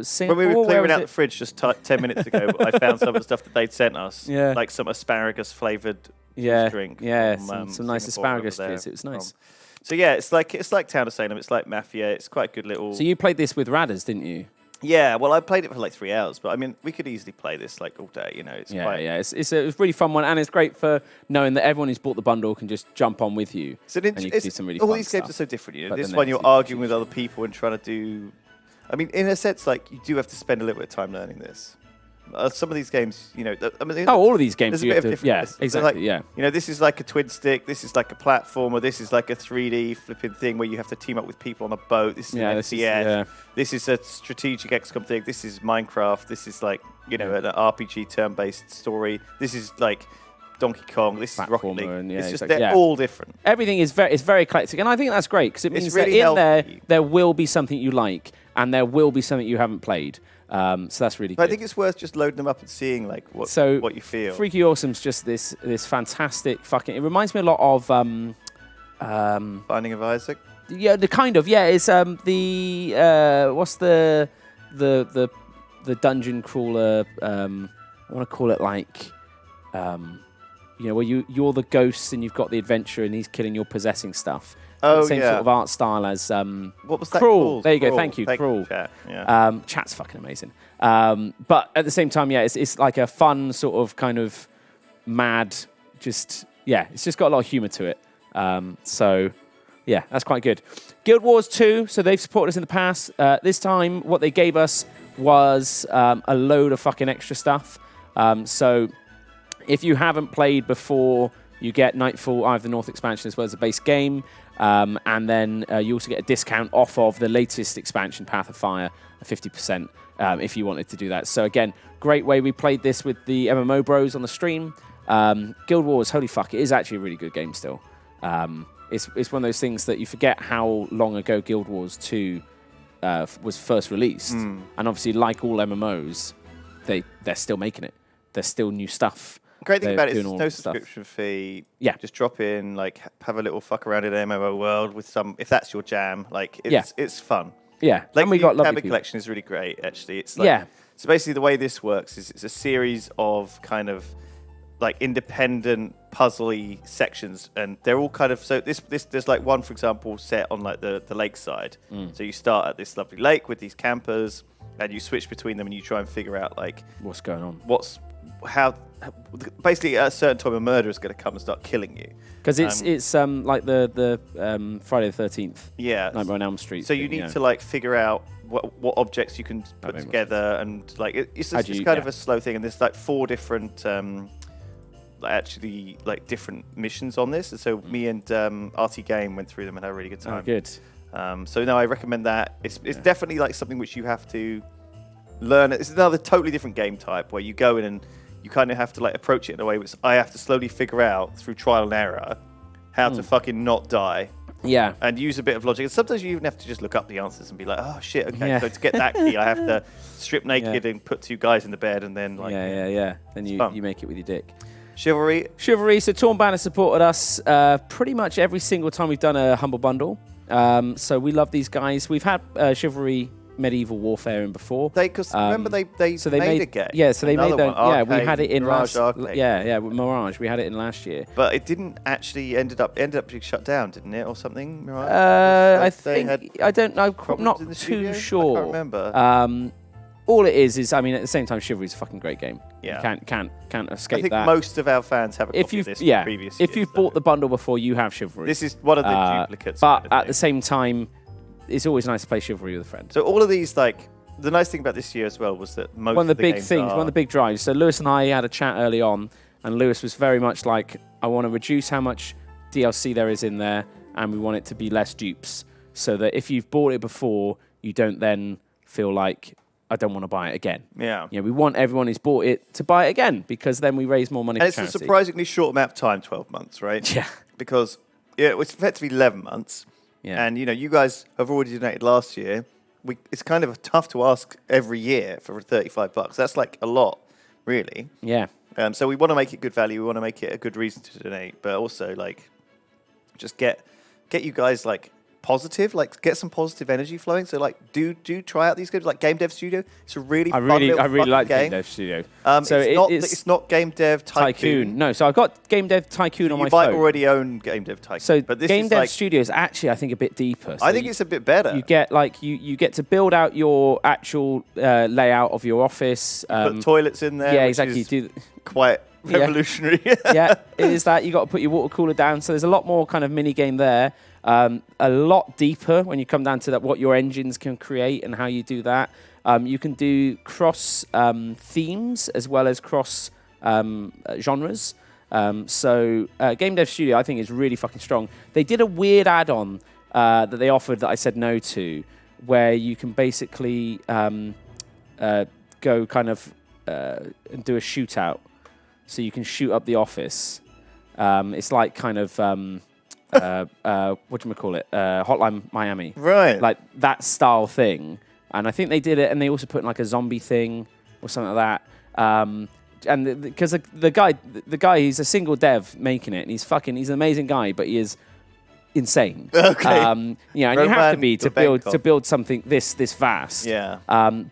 S3: Singapore.
S2: When we were
S3: Where
S2: clearing
S3: was
S2: out
S3: it?
S2: the fridge just 10 minutes ago, I found some of the stuff that they'd sent us.
S3: Yeah.
S2: Like some asparagus flavoured drink.
S3: Yeah,
S2: from,
S3: some nice
S2: Singapore,
S3: asparagus
S2: whatever
S3: juice. It was nice.
S2: So yeah, it's like Town of Salem. It's like Mafia. It's quite a good little...
S3: So you played this with Radders, didn't you?
S2: Yeah, well, I played it for like 3 hours, but I mean, we could easily play this like all day, you know. It's quite...
S3: It's a really fun one, and it's great for knowing that everyone who's bought the bundle can just jump on with you.
S2: So
S3: and you can do some really
S2: all
S3: fun
S2: these games
S3: stuff.
S2: are so different, you know.
S3: But
S2: This
S3: then
S2: one,
S3: there's
S2: you're
S3: the
S2: arguing with other people and trying to do... I mean, in a sense, like, you do have to spend a little bit of time learning this. Some of these games, you know... I mean,
S3: all of these games
S2: there's a
S3: you
S2: bit
S3: have
S2: of
S3: to...
S2: difference.
S3: Yeah,
S2: So,
S3: exactly,
S2: like, You know, this is like a twin stick, this is like a platformer, this is like a 3D flipping thing where you have to team up with people on a boat, this is an FPS, this is a strategic XCOM thing, this is Minecraft, this is like, you know, an RPG turn-based story, this is like Donkey Kong, this is Rocket League.
S3: And,
S2: it's just,
S3: exactly,
S2: they're all different.
S3: Everything is very eclectic, and I think that's great, because it means
S2: really
S3: that in
S2: healthy.
S3: there will be something you like, and there will be something you haven't played. So that's really
S2: But
S3: good.
S2: I think it's worth just loading them up and seeing like what you feel.
S3: Freaky Awesome's just this fantastic fucking... It reminds me a lot of...
S2: Binding of Isaac.
S3: Yeah, the kind of, yeah. It's what's the dungeon crawler? I want to call it like, you know, where you're the ghost and you've got the adventure and he's killing your possessing stuff.
S2: Oh,
S3: same sort of art style as
S2: what was that
S3: Crawl.
S2: called?
S3: There you go. Thank you, Crawl.
S2: Chat. Yeah.
S3: Chat's fucking amazing. But at the same time, yeah, it's like a fun sort of kind of mad, it's just got a lot of humour to it. So, yeah, that's quite good. Guild Wars 2, so they've supported us in the past. This time, what they gave us was a load of fucking extra stuff. So, if you haven't played before, you get Nightfall, Eye of the North expansion as well as a base game. And then you also get a discount off of the latest expansion, Path of Fire, 50%, if you wanted to do that. So, again, great way. We played this with the MMO bros on the stream. Guild Wars, holy fuck, it is actually a really good game still. It's one of those things that you forget how long ago Guild Wars 2 was first released. And obviously, like all MMOs, they're still making it. There's still new stuff.
S2: Great thing about it is
S3: doing
S2: there's
S3: all
S2: no
S3: stuff.
S2: subscription fee.
S3: Yeah.
S2: Just drop in, like, have a little fuck around in an MMO world with some, if that's your jam, like, it's fun.
S3: Yeah.
S2: Like,
S3: and we
S2: the
S3: got lovely
S2: Cabin
S3: people.
S2: Collection is really great, actually. It's like, so basically the way this works is it's a series of kind of like independent puzzly sections, and they're all kind of, so this there's like one, for example, set on like the lakeside. So you start at this lovely lake with these campers, and you switch between them, and you try and figure out like
S3: What's going on?
S2: how basically at a certain time a murderer is going to come and start killing you.
S3: Because it's like the Friday the 13th.
S2: Yeah.
S3: Nightmare on Elm Street.
S2: So you need to like figure out what objects you can put together, and like it's kind of a slow thing. And there's like 4 different actually like different missions on this. And so me and RT Game went through them and had a really good time.
S3: Oh, good.
S2: So no, I recommend that. It's definitely like something which you have to learn. It's another totally different game type where you go in and you kind of have to like approach it in a way which I have to slowly figure out through trial and error how to fucking not die.
S3: Yeah.
S2: And use a bit of logic. And sometimes you even have to just look up the answers and be like, oh shit, okay, so to get that key I have to strip naked and put 2 guys in the bed and then like
S3: Then you make it with your dick.
S2: Chivalry.
S3: So Torn Banner supported us pretty much every single time we've done a Humble Bundle. So we love these guys. We've had Chivalry medieval warfare in before.
S2: Because remember they made a game.
S3: Yeah, so they made
S2: Another
S3: that.
S2: one,
S3: Yeah, we
S2: Arcade,
S3: had it in
S2: Mirage
S3: last.
S2: Arcade.
S3: Yeah, with Mirage, we had it in last year.
S2: But it didn't actually ended up being shut down, didn't it, or something? Mirage?
S3: I
S2: They had
S3: think I don't know. I'm
S2: problems
S3: not
S2: in the
S3: too
S2: studio?
S3: sure.
S2: I can't remember.
S3: All it is I mean, at the same time, Chivalry's a fucking great game.
S2: Yeah.
S3: You can't
S2: I
S3: escape
S2: think
S3: that.
S2: most of our fans have a
S3: if
S2: copy of
S3: you've
S2: this
S3: yeah,
S2: from previous
S3: if
S2: years,
S3: you've
S2: though.
S3: bought the bundle before, you have Chivalry.
S2: This is one of the duplicates.
S3: But
S2: of it, I
S3: at the
S2: think.
S3: same time, it's always nice to play Chivalry with a friend.
S2: So all of these, like, the nice thing about this year as well was that most
S3: One of the big
S2: games
S3: things,
S2: are-
S3: one of the big drives. So Lewis and I had a chat early on, and Lewis was very much like, I want to reduce how much DLC there is in there, and we want it to be less dupes, so that if you've bought it before, you don't then feel like, I don't want to buy it again.
S2: Yeah.
S3: You know, we want everyone who's bought it to buy it again, because then we raise more money
S2: And
S3: for
S2: it's
S3: charity.
S2: a surprisingly short amount of time, 12 months, right?
S3: Yeah.
S2: Because it's effectively 11 months.
S3: Yeah.
S2: And, you guys have already donated last year. It's kind of tough to ask every year for $35. That's like a lot, really.
S3: Yeah.
S2: So we want to make it good value. We want to make it a good reason to donate, but also like just get you guys like positive, like get some positive energy flowing. So like do try out these games like Game Dev Studio. It's a really
S3: I
S2: fun
S3: really
S2: little fucking
S3: like
S2: game.
S3: Game Dev Studio.
S2: So it's not Game Dev Tycoon.
S3: No, so I've got Game Dev Tycoon on
S2: You
S3: my
S2: might
S3: phone.
S2: already own Game Dev Tycoon.
S3: So
S2: but this
S3: Game
S2: is
S3: Dev
S2: like,
S3: Studio is actually, I think, a bit deeper. So
S2: I think it's a bit better.
S3: You get like you get to build out your actual layout of your office.
S2: Put toilets in there.
S3: Yeah,
S2: which
S3: exactly.
S2: is
S3: Do
S2: quite revolutionary.
S3: yeah, it is that. You got to put your water cooler down. So there's a lot more kind of mini game there. A lot deeper when you come down to that, what your engines can create and how you do that. You can do cross themes as well as cross genres. So Game Dev Studio, I think, is really fucking strong. They did a weird add-on that they offered that I said no to, where you can basically go kind of and do a shootout. So you can shoot up the office. It's like kind of what do you call it? Hotline Miami.
S2: Right.
S3: Like that style thing. And I think they did it, and they also put in like a zombie thing or something like that. And because the guy, he's a single dev making it, and he's an amazing guy, but he is insane.
S2: Okay.
S3: And you have to be to build something this vast.
S2: Yeah.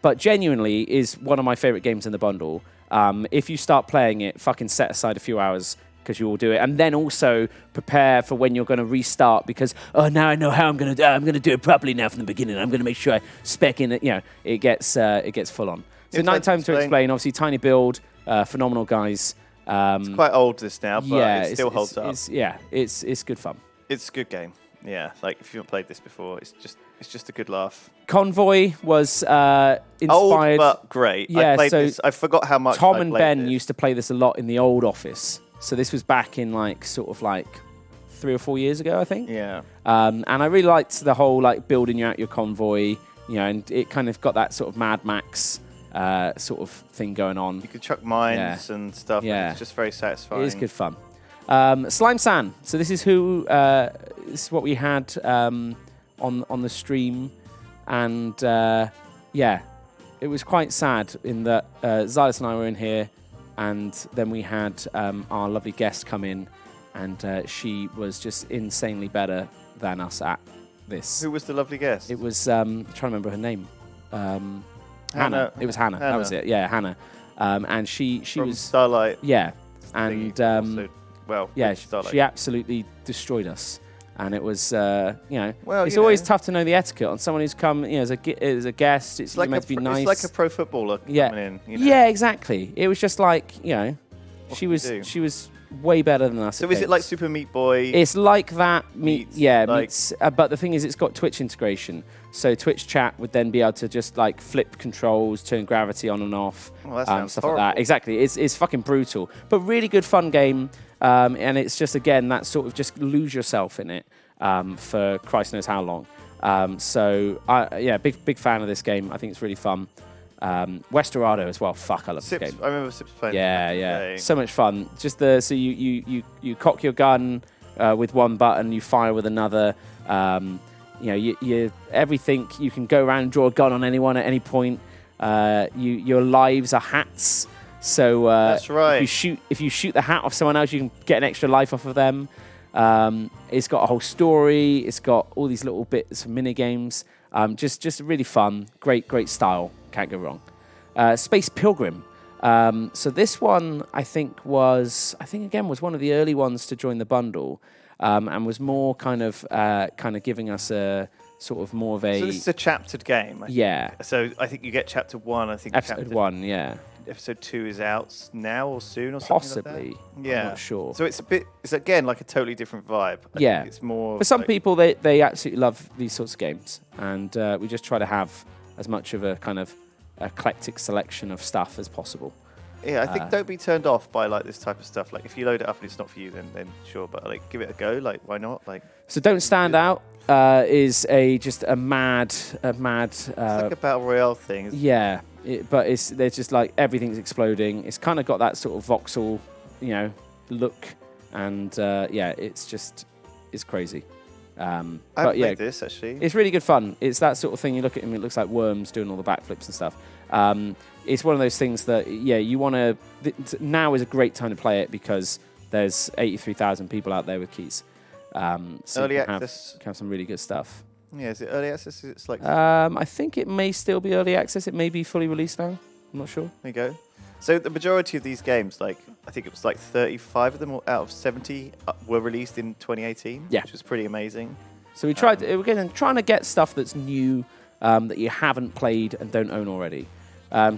S3: But genuinely is one of my favorite games in the bundle. If you start playing it, fucking set aside a few hours, because you will do it, and then also prepare for when you're going to restart, because now I know how I'm going to do it. I'm going to do it properly now from the beginning. I'm going to make sure I spec in it. It gets full on. So
S2: Good
S3: Time to Explain. Obviously, tiny build, phenomenal guys.
S2: It's quite old this now, but it still holds up.
S3: It's good fun.
S2: It's a good game. Yeah, like if you haven't played this before, it's just a good laugh.
S3: Convoy was inspired.
S2: Old but great.
S3: Yeah,
S2: I played
S3: so
S2: this. I forgot how much.
S3: Tom
S2: I
S3: and
S2: played
S3: Ben
S2: this.
S3: used to play this a lot in the old office. So this was back in like 3 or 4 years ago, I think.
S2: Yeah.
S3: And I really liked the whole like building out your convoy, and it kind of got that sort of Mad Max sort of thing going on.
S2: You could chuck mines and stuff.
S3: Yeah.
S2: And it's just very satisfying.
S3: It is good fun. Slime San. So this is this is what we had on the stream, and it was quite sad in that Xylus and I were in here, and then we had our lovely guest come in, and she was just insanely better than us at this.
S2: Who was the lovely guest?
S3: It was I'm trying to remember her name. Hannah. It was Hannah. That was it. Yeah, Hannah. And she
S2: From
S3: was
S2: Starlight.
S3: yeah, and
S2: Starlight.
S3: she absolutely destroyed us. And it was,
S2: Well,
S3: it's always tough to know the etiquette on someone who's come, as a guest. It's
S2: like
S3: meant to be nice.
S2: It's like a pro footballer coming in.
S3: Yeah, exactly. It was just like,
S2: What
S3: she
S2: can you do?
S3: was way better than us.
S2: So
S3: at
S2: is it like
S3: games.
S2: Super Meat Boy?
S3: It's like that
S2: Meets,
S3: meets. But the thing is, it's got Twitch integration. So Twitch chat would then be able to just like flip controls, turn gravity on and off,
S2: that sounds
S3: stuff
S2: horrible.
S3: like that. Exactly. It's fucking brutal, but really good fun game. And it's just again that sort of just lose yourself in it for Christ knows how long. Big fan of this game. I think it's really fun. Westerado as well. Fuck, I love this game.
S2: I remember Sips playing.
S3: Yeah. So much fun. Just so you cock your gun with one button, you fire with another. You everything. You can go around and draw a gun on anyone at any point. Your lives are hats. So
S2: that's right.
S3: If you shoot the hat off someone else, you can get an extra life off of them. It's got a whole story. It's got all these little bits of mini games. Just really fun, great style. Can't go wrong. Space Pilgrim. So this one, I think again was one of the early ones to join the bundle, and was more kind of giving us a sort of more of a.
S2: So this is a chaptered game.
S3: Yeah.
S2: So I think you get chapter 1. I think
S3: Episode 1, yeah.
S2: Episode 2 is out now or soon or
S3: Possibly.
S2: something like that.
S3: Yeah.
S2: Yeah.
S3: I'm not sure.
S2: So it's again like a totally different vibe. I
S3: Yeah.
S2: think it's more
S3: For some
S2: like,
S3: people, they absolutely love these sorts of games, and we just try to have as much of a kind of eclectic selection of stuff as possible.
S2: Yeah, I think don't be turned off by like this type of stuff. Like if you load it up and it's not for you, then sure, but like give it a go. Like why not? Like
S3: So Don't Stand Out is just a mad.
S2: it's like a battle royale thing.
S3: Yeah, but there's just like everything's exploding. It's kind of got that sort of voxel, look, and it's crazy.
S2: I
S3: But
S2: haven't
S3: yeah,
S2: played this actually.
S3: it's really good fun. It's that sort of thing. You look at him, it looks like worms doing all the backflips and stuff. It's one of those things that you want to. Now is a great time to play it because there's 83,000 people out there with keys. So
S2: Early
S3: you can
S2: access.
S3: have some really good stuff.
S2: Yeah, is it early access? It's like
S3: I think it may still be early access. It may be fully released now. I'm not sure.
S2: there you go. So the majority of these games, like I think it was like 35 of them out of 70 were released in 2018.
S3: Yeah.
S2: Which was pretty amazing.
S3: So we tried. We're trying to get stuff that's new that you haven't played and don't own already.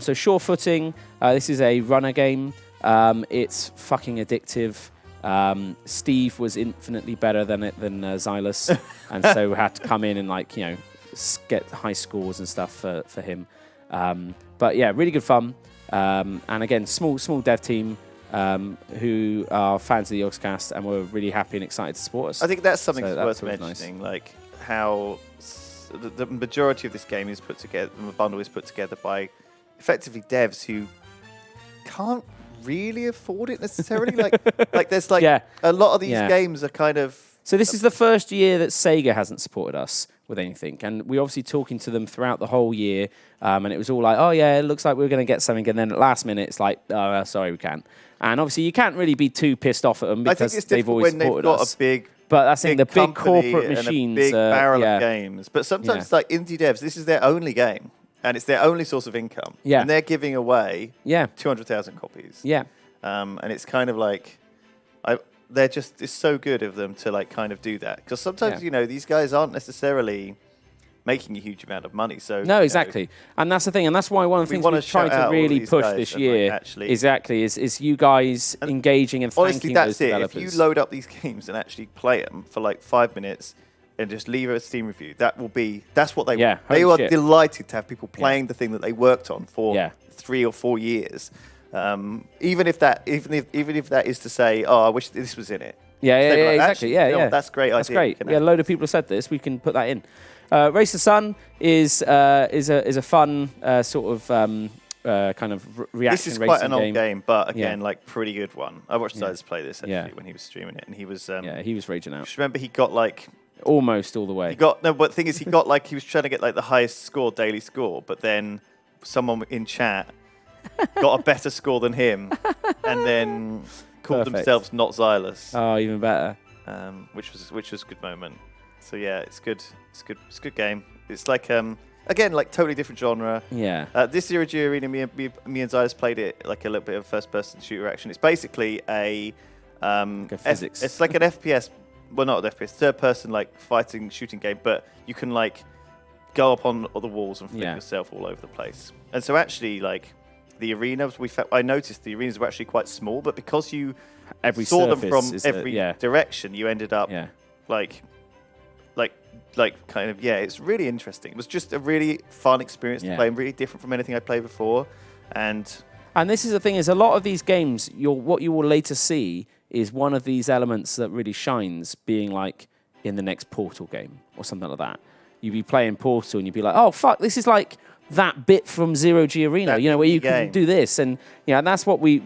S3: So Sure Footing. This is a runner game. It's fucking addictive. Steve was infinitely better than Xylus, and so had to come in and get high scores and stuff for him. But yeah, really good fun. And again, small dev team who are fans of the Yogscast and were really happy and excited to support us.
S2: I think that's something
S3: So
S2: that's
S3: that's
S2: worth
S3: always
S2: mentioning, like how the majority of this game is put together, the bundle is put together by effectively devs who can't really afford it necessarily. like there's
S3: Yeah.
S2: a lot of these
S3: Yeah.
S2: games are kind of.
S3: So this is the first year that Sega hasn't supported us with anything, and we're obviously talking to them throughout the whole year, and it was all like, oh yeah, it looks like we're going to get something, and then at last minute it's like, oh, sorry, we can't. And obviously you can't really be too pissed off at them
S2: I think
S3: because
S2: it's
S3: they've
S2: difficult
S3: always
S2: when they've
S3: supported
S2: got
S3: us.
S2: a big.
S3: But that's in the big
S2: company
S3: corporate
S2: and
S3: machines.
S2: a big barrel
S3: yeah.
S2: of games. But sometimes,
S3: Yeah.
S2: like indie devs, this is their only game, and it's their only source of income.
S3: Yeah.
S2: And they're giving away
S3: Yeah,
S2: 200,000 copies.
S3: yeah.
S2: And it's kind of like, it's so good of them to like kind of do that, because sometimes
S3: Yeah.
S2: these guys aren't necessarily making a huge amount of money. So
S3: No, exactly, and that's the thing, and that's why one of the
S2: We
S3: things
S2: wanna
S3: we've tried
S2: shout out
S3: to
S2: all
S3: really
S2: these
S3: push
S2: guys
S3: this
S2: and, like,
S3: year
S2: actually-
S3: is you guys engaging and
S2: honestly,
S3: thanking
S2: that's
S3: those
S2: it.
S3: developers.
S2: If you load up these games and actually play them for like 5 minutes and just leave a Steam review, that's what they
S3: Yeah,
S2: want. They
S3: holy
S2: are
S3: shit.
S2: delighted to have people playing the thing that they worked on for
S3: Yeah.
S2: 3 or 4 years. Even if that is to say, oh, I wish this was in it.
S3: Yeah,
S2: They'd be like,
S3: exactly.
S2: actually,
S3: Yeah,
S2: you know
S3: yeah.
S2: what, that's a great
S3: That's
S2: idea.
S3: great.
S2: You know?
S3: Yeah, a load of people have said this. We can put that in. Race the Sun is a fun sort of kind of reaction
S2: This is
S3: racing
S2: quite an old game, but again,
S3: Yeah.
S2: like pretty good one. I watched
S3: Yeah.
S2: Sides play this actually
S3: Yeah.
S2: when he was streaming it, and he was.
S3: Yeah, he was raging out
S2: Just remember, he got like
S3: almost all the way.
S2: But the thing is, he was trying to get like the highest score, daily score, but then someone in chat got a better score than him, and then called
S3: Perfect.
S2: themselves not Xylus,
S3: Oh, even better.
S2: which was a good moment. So yeah, it's good. It's a good game. It's like again, like totally different genre.
S3: Yeah.
S2: This Zero G Arena, me and Xylus played it like a little bit of first-person shooter action. It's basically a
S3: physics.
S2: It's like an FPS. Well, not an FPS, third-person like fighting shooting game, but you can like go up on the walls and flick
S3: Yeah.
S2: yourself all over the place. And so actually, like the arenas, I noticed the arenas were actually quite small, but because you
S3: Every
S2: saw them
S3: surface
S2: from
S3: is
S2: every
S3: yeah.
S2: direction, you ended up
S3: Yeah.
S2: like kind of, it's really interesting. It was just a really fun experience to
S3: Yeah.
S2: play, and really different from anything I'd played before. And
S3: And this is the thing: is a lot of these games, what you will later see is one of these elements that really shines, being like in the next Portal game or something like that. You'd be playing Portal and you'd be like, "Oh fuck, this is like that bit from Zero G Arena,
S2: That
S3: where you
S2: game.
S3: can do this." And and that's what we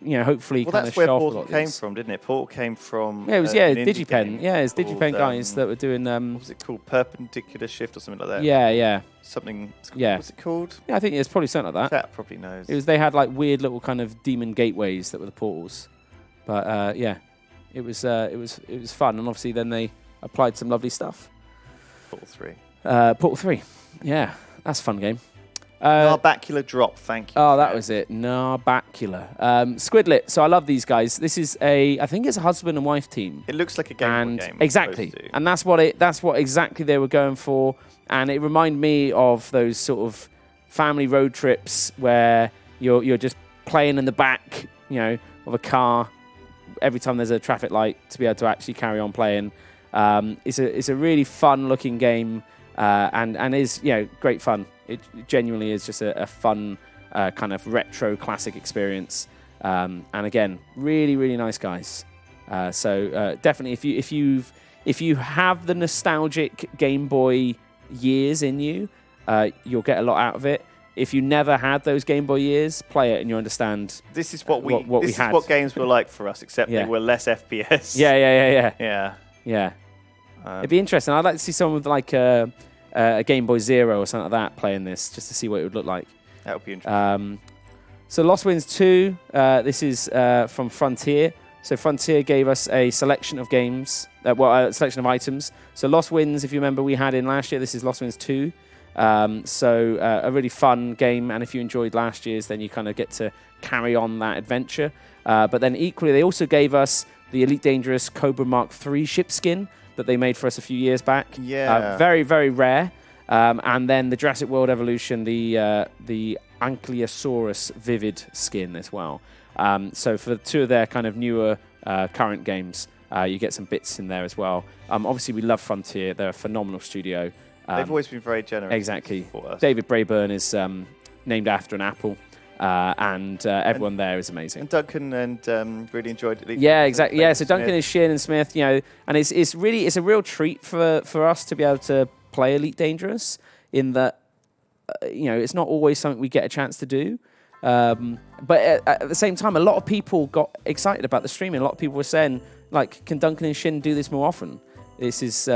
S3: hopefully
S2: well,
S3: kind
S2: that's
S3: of
S2: where
S3: show off a lot
S2: Portal
S3: of
S2: came
S3: these.
S2: from, didn't it? Portal came from
S3: Yeah, it was
S2: an indie
S3: Digipen.
S2: game
S3: Yeah, it's
S2: called,
S3: Digipen guys that were doing.
S2: what was it called? Perpendicular Shift or something like that.
S3: Yeah.
S2: Something.
S3: Yeah.
S2: What's it called?
S3: Yeah, I think it's probably something like that.
S2: Chat probably knows.
S3: They had like weird little kind of demon gateways that were the portals, but it was fun, and obviously then they applied some lovely stuff.
S2: Portal 3.
S3: Portal 3. Yeah, that's a fun game.
S2: Narbacular Drop, thank you.
S3: Oh, that was it. Narbacular. Squidlet. So I love these guys. This is I think it's a husband and wife team.
S2: It looks like a Game Boy game.
S3: Exactly. And that's what exactly they were going for. And it reminded me of those sort of family road trips where you're just playing in the back, of a car every time there's a traffic light to be able to actually carry on playing. It's a really fun looking game and is great fun. It genuinely is just a fun kind of retro classic experience. And again, really, really nice guys. So definitely, if you have the nostalgic Game Boy years in you, you'll get a lot out of it. If you never had those Game Boy years, play it and you understand.
S2: This is what we
S3: had.
S2: This is what games were like for us, except they were less FPS.
S3: Yeah. It'd be interesting. I'd like to see someone with like a Game Boy Zero or something like that playing this, just to see what it would look like.
S2: That would be interesting.
S3: So Lost Winds 2, this is from Frontier. So Frontier gave us a selection of games, a selection of items. So Lost Winds, if you remember, we had in last year. This is Lost Winds 2. So a really fun game, and if you enjoyed last year's, then you kind of get to carry on that adventure. But then equally, they also gave us the Elite Dangerous Cobra Mark III ship skin that they made for us a few years back.
S2: Yeah.
S3: Very, very rare. And then the Jurassic World Evolution, the Ankylosaurus Vivid skin as well. So for two of their kind of newer current games, you get some bits in there as well. Obviously, we love Frontier. They're a phenomenal studio.
S2: They've always been very generous.
S3: Exactly. David Braeburn is named after an apple, and everyone there is amazing.
S2: And Duncan really enjoyed it.
S3: Yeah, exactly. Yeah, so Duncan is Shin and Smith, and it's a real treat for us to be able to play Elite Dangerous in that, it's not always something we get a chance to do. But at the same time, a lot of people got excited about the streaming. A lot of people were saying, like, can Duncan and Shin do this more often? This is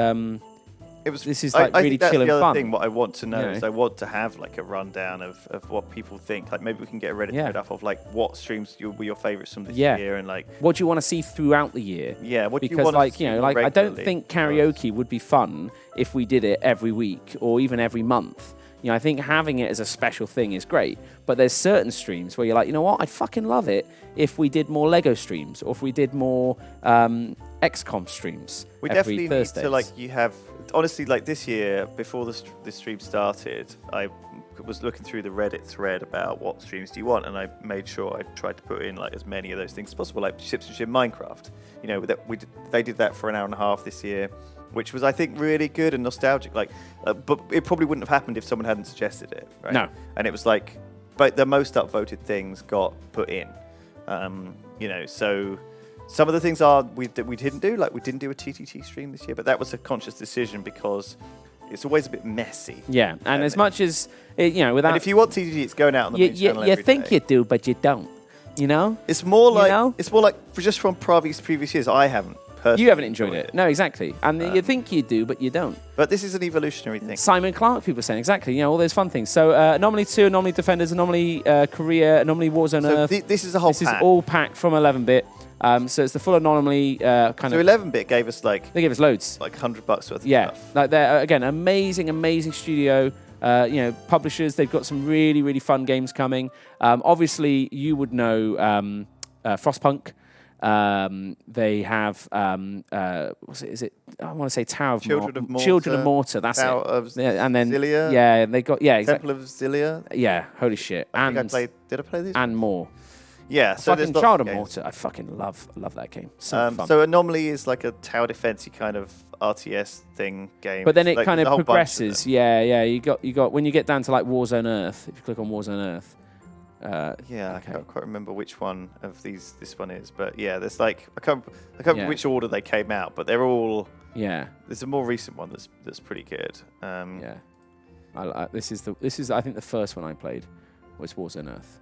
S3: like really chill and fun.
S2: The other thing, what I want to know is I want to have like a rundown of what people think. Like maybe we can get a Reddit thread up of like what streams were your favourites from this year and like
S3: what do you want to see throughout the year?
S2: Yeah, what do you
S3: because
S2: want
S3: like
S2: to see
S3: I don't think karaoke would be fun if we did it every week or even every month. I think having it as a special thing is great, but there's certain streams where you're like, you know what, I'd fucking love it if we did more Lego streams or if we did more XCOM streams.
S2: We
S3: every
S2: definitely
S3: Thursdays.
S2: need to honestly, like this year, before the stream started, I was looking through the Reddit thread about what streams do you want, and I made sure I tried to put in like as many of those things as possible, like Ships and Ship Minecraft. They did that for an hour and a half this year, which was, I think, really good and nostalgic. Like, but it probably wouldn't have happened if someone hadn't suggested it, right?
S3: No.
S2: And it was like, but the most upvoted things got put in. So some of the things we didn't do, like we didn't do a TTT stream this year, but that was a conscious decision because it's always a bit messy.
S3: Yeah, and as much as without.
S2: And if you want TTT, it's going out on the main channel every
S3: you think
S2: day.
S3: you do, but you don't.
S2: It's more like just from previous years. I haven't.
S3: You haven't enjoyed it. No, exactly. And you think you do, but you don't.
S2: But this is an evolutionary thing.
S3: Simon Clark, people are saying, exactly. All those fun things. So Anomaly 2, Anomaly Defenders, Anomaly Korea, Anomaly Warzone Earth.
S2: This is a whole pack.
S3: This is all packed from 11-bit. So it's the full Anomaly kind of...
S2: So 11-bit gave us like...
S3: They gave us loads.
S2: Like $100 worth of stuff.
S3: Like they're, again, amazing studio. Publishers, they've got some really, really fun games coming. Obviously, you would know Frostpunk. They have is it? I want to say Tower of
S2: Children of Mortar.
S3: Children of Mortar. That's
S2: Tower
S3: it.
S2: Of
S3: and then
S2: Zillia.
S3: Yeah, they got
S2: Temple
S3: exactly.
S2: of Zillia.
S3: Yeah, holy shit.
S2: Did I play these?
S3: And more.
S2: Yeah, so
S3: fucking Child of Mortar. I fucking love that game. So fun.
S2: So Anomaly is like a tower defensey kind of RTS thing game.
S3: But then it
S2: like,
S3: kind of progresses. Yeah. You got when you get down to like Warzone Earth. If you click on Warzone Earth.
S2: I can't quite remember which one of these this one is, but yeah, there's like I can't remember which order they came out, but they're all There's a more recent one that's pretty good.
S3: This is I think the first one I played was Warzone Earth.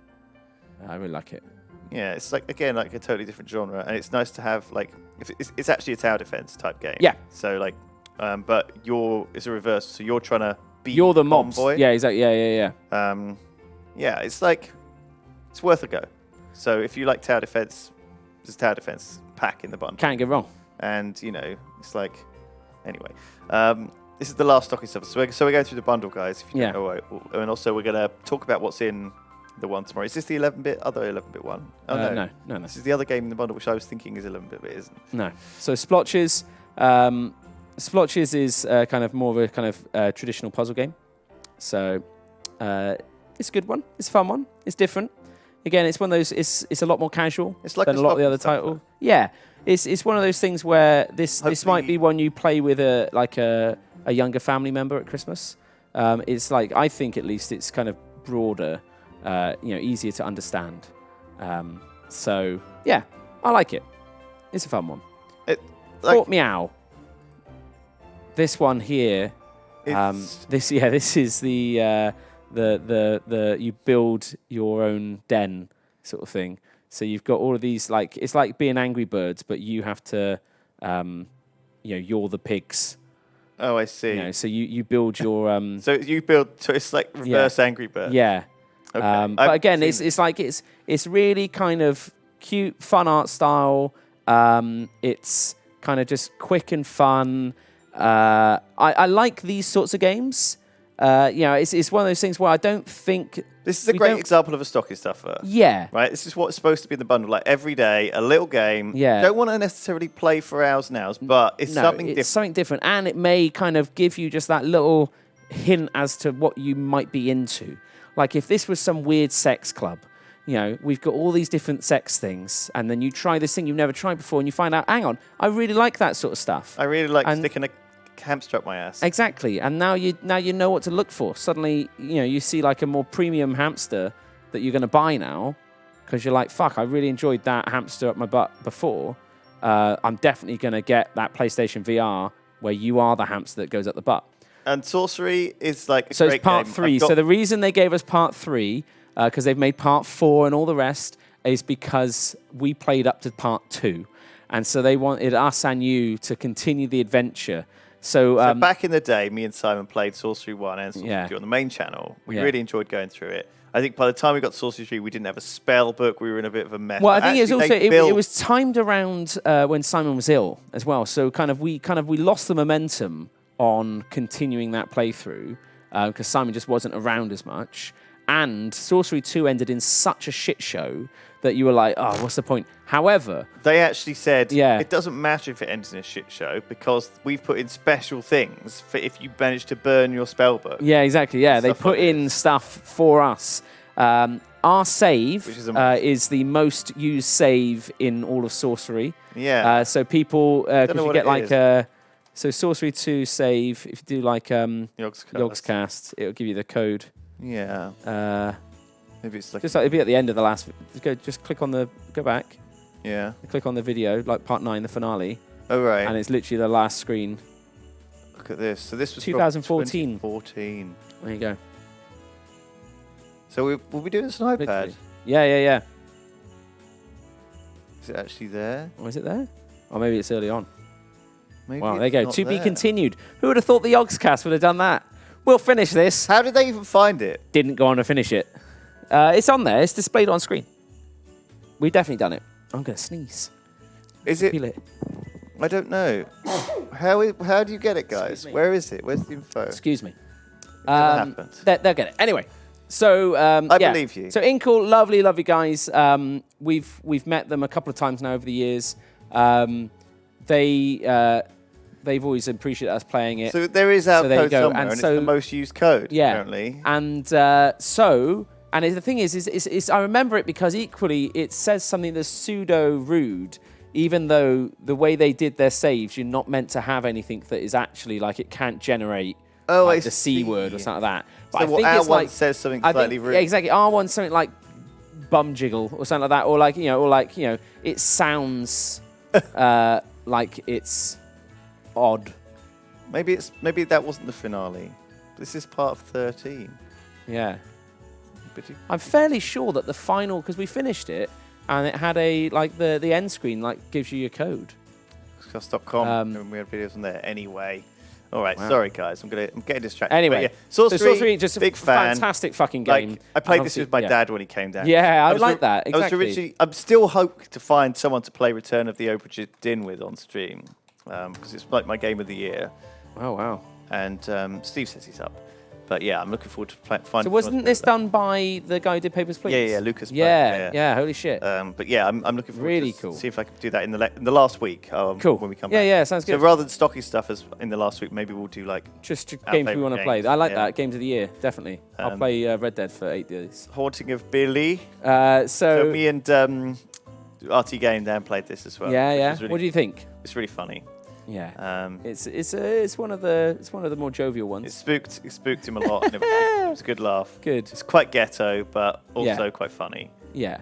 S3: I really like it.
S2: Yeah, it's like again like a totally different genre, and it's nice to have like it's actually a tower defense type game.
S3: Yeah.
S2: So like, but it's a reverse. So you're trying to beat.
S3: You're the mobs.
S2: Convoy.
S3: Yeah, exactly. Yeah.
S2: Yeah, it's like. It's worth a go. So if you like tower defense, there's a tower defense pack in the bundle.
S3: Can't get wrong.
S2: And, it's like... Anyway. this is the last stocking stuff. So we're going through the bundle, guys. If you
S3: Yeah.
S2: don't know, and also we're going to talk about what's in the one tomorrow. Is this the 11-bit, other 11-bit one? Oh,
S3: No.
S2: This is the other game in the bundle, which I was thinking is 11-bit, but it isn't.
S3: No. So Splotches. Splotches is kind of more of a kind of traditional puzzle game. So it's a good one. It's a fun one. It's different. Again, it's one of those. It's a lot more casual
S2: It's like
S3: than
S2: a
S3: a lot of the
S2: stocking
S3: other
S2: stuffer.
S3: titles. Yeah, it's one of those things where this
S2: Hopefully-
S3: might be one you play with a younger family member at Christmas. It's like, I think at least it's kind of broader, easier to understand. So yeah, I like it. It's a fun one. Fort Meow. This one here. This is the you build your own den sort of thing. So you've got all of these, like, it's like being Angry Birds, but you have to, you're the pigs.
S2: Oh, I see.
S3: So you build your
S2: So you build. So it's like reverse Angry Bird.
S3: yeah.
S2: Okay.
S3: But
S2: I've
S3: again,
S2: seen
S3: it's really kind of cute, fun art style. It's kind of just quick and fun. I like these sorts of games. It's one of those things where I don't think
S2: This is a great example of a stocking stuffer.
S3: Yeah.
S2: Right? This is what's supposed to be in the bundle. Like every day, a little game.
S3: Yeah.
S2: Don't want to necessarily play for hours and hours, but it's something different.
S3: Something different. And it may kind of give you just that little hint as to what you might be into. Like if this was some weird sex club, we've got all these different sex things, and then you try this thing you've never tried before, and you find out, hang on, I really like that sort of stuff.
S2: I really like sticking a hamster up my ass.
S3: Exactly, and now you know what to look for. Suddenly, you see like a more premium hamster that you're going to buy now, because you're like, fuck, I really enjoyed that hamster up my butt before. I'm definitely going to get that PlayStation VR where you are the hamster that goes up the butt.
S2: And Sorcery is like a
S3: So
S2: great
S3: it's part
S2: game.
S3: 3. So the reason they gave us part 3, because they've made part 4 and all the rest, is because we played up to part 2. And so they wanted us and you to continue the adventure. So
S2: back in the day, me and Simon played Sorcery 1 and Sorcery 2 on the main channel. We really enjoyed going through it. I think by the time we got to Sorcery 3, we didn't have a spell book. We were in a bit of a mess.
S3: Well, I think it was also it was timed around when Simon was ill as well. So we lost the momentum on continuing that playthrough because Simon just wasn't around as much. And Sorcery 2 ended in such a shit show that you were like, oh, what's the point? However,
S2: they actually said it doesn't matter if it ends in a shit show because we've put in special things for if you manage to burn your spell book.
S3: Yeah, exactly. Yeah, they put in stuff for us. Our save is the most used save in all of Sorcery.
S2: Yeah.
S3: So people, because you get like
S2: a...
S3: So Sorcery 2 save, if you do like
S2: Yogscast,
S3: it'll give you the code.
S2: Yeah. Maybe it's like...
S3: Just like it'll be at the end of the last... Just click on the... Go back.
S2: Yeah.
S3: Click on the video, like part 9, the finale.
S2: Oh, right.
S3: And it's literally the last screen.
S2: Look at this. So this was
S3: 2014.
S2: 2014.
S3: There you go.
S2: So we'll be doing this on iPad?
S3: Literally. Yeah.
S2: Is it actually there?
S3: Or is it there? Or maybe it's early on.
S2: Maybe
S3: wow, there you go. To be
S2: there.
S3: continued. Who would have thought the Yogscast would have done that? We'll finish this.
S2: How did they even find it?
S3: Didn't go on to finish it. It's on there. It's displayed on screen. We've definitely done it. I'm going to sneeze.
S2: Is it?
S3: Feel it.
S2: I don't know. How do you get it, guys? Where is it? Where's the info?
S3: Excuse me.
S2: happened.
S3: They'll get it. Anyway. So
S2: I believe you.
S3: So Inkle, lovely guys. We've met them a couple of times now over the years. They've always appreciated us playing it.
S2: So there is our code somewhere, and
S3: so,
S2: it's the most used code, apparently.
S3: And the thing is I remember it because equally it says something that's pseudo rude, even though the way they did their saves, you're not meant to have anything that is actually like it can't generate the C word or something like that. But
S2: so
S3: I think
S2: our
S3: it's
S2: one
S3: like
S2: says something slightly rude.
S3: Yeah, exactly. Our one's something like bum jiggle or something like that, or it sounds like it's odd.
S2: Maybe that wasn't the finale. This is part of 13.
S3: Yeah. I'm fairly sure that the final, because we finished it and it had the end screen gives you your code.
S2: Yogscast.com, and we have videos on there anyway. All right, sorry guys, I'm getting distracted.
S3: Anyway,
S2: Sorcery,
S3: just
S2: big
S3: a
S2: fan.
S3: Fantastic fucking game.
S2: I played this with my dad when he came down.
S3: Yeah, I like that. Exactly.
S2: I'm still hoping to find someone to play Return of the Obra Dinn with on stream because it's like my game of the year.
S3: Oh wow!
S2: and Steve says he's up. But yeah, I'm looking forward to finding.
S3: So wasn't this done by the guy who did Papers, Please?
S2: Yeah, Lucas.
S3: Yeah, holy shit.
S2: But yeah, I'm looking forward
S3: Really
S2: to
S3: cool.
S2: see if I can do that in the last week.
S3: Cool.
S2: When we come back.
S3: Yeah, sounds good.
S2: So rather than stocky stuff as in the last week, maybe we'll do like
S3: just
S2: our
S3: games we
S2: favourite
S3: want to play.
S2: games,
S3: I like
S2: yeah.
S3: that. Games of the year, definitely. I'll play Red Dead for 8 days.
S2: Haunting of Billy.
S3: So
S2: So me and RT Game Dan played this as well.
S3: yeah.
S2: which is really,
S3: What do you think?
S2: It's really funny.
S3: Yeah. It's one of the more jovial ones.
S2: It spooked him a lot. And it was a good laugh.
S3: Good.
S2: It's quite ghetto, but also
S3: Yeah.
S2: quite funny.
S3: Yeah.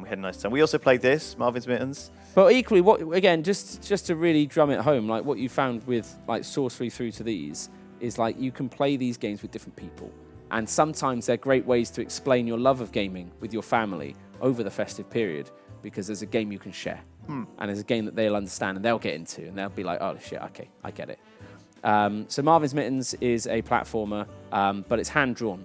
S2: We had a nice time. We also played this, Marvin's Mittens.
S3: But equally, just to really drum it home, like what you found with like Sorcery through to these is like you can play these games with different people, and sometimes they're great ways to explain your love of gaming with your family over the festive period because there's a game you can share, and there's a game that they'll understand and they'll get into, and they'll be like, oh shit, okay, I get it. So Marvin's Mittens is a platformer, but it's hand drawn,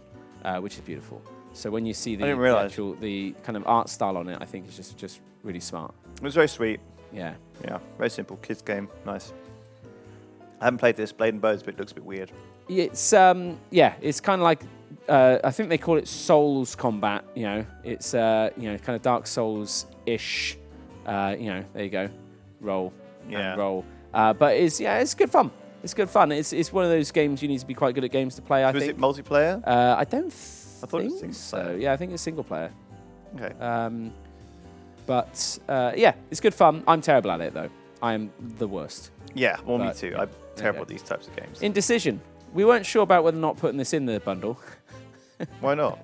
S3: which is beautiful. So when you see the kind of art style on it, I think it's just really smart.
S2: It was very sweet.
S3: Yeah.
S2: Yeah, very simple. Kids game. Nice. I haven't played this. Blade and Bows, but it looks a bit weird.
S3: It's it's kind of like I think they call it Souls combat. You know, it's kind of Dark Souls ish. There you go, roll, and roll. But it's good fun. It's good fun. It's one of those games you need to be quite good at games to play. I think.
S2: Was it multiplayer?
S3: I don't.
S2: I thought it was single
S3: so.
S2: player.
S3: Yeah, I think it's single player.
S2: Okay.
S3: But it's good fun. I'm terrible at it though. I am the worst.
S2: Yeah, well, me
S3: But,
S2: too. I'm terrible at these types of games.
S3: Indecision. We weren't sure about whether or not putting this in the bundle.
S2: Why not?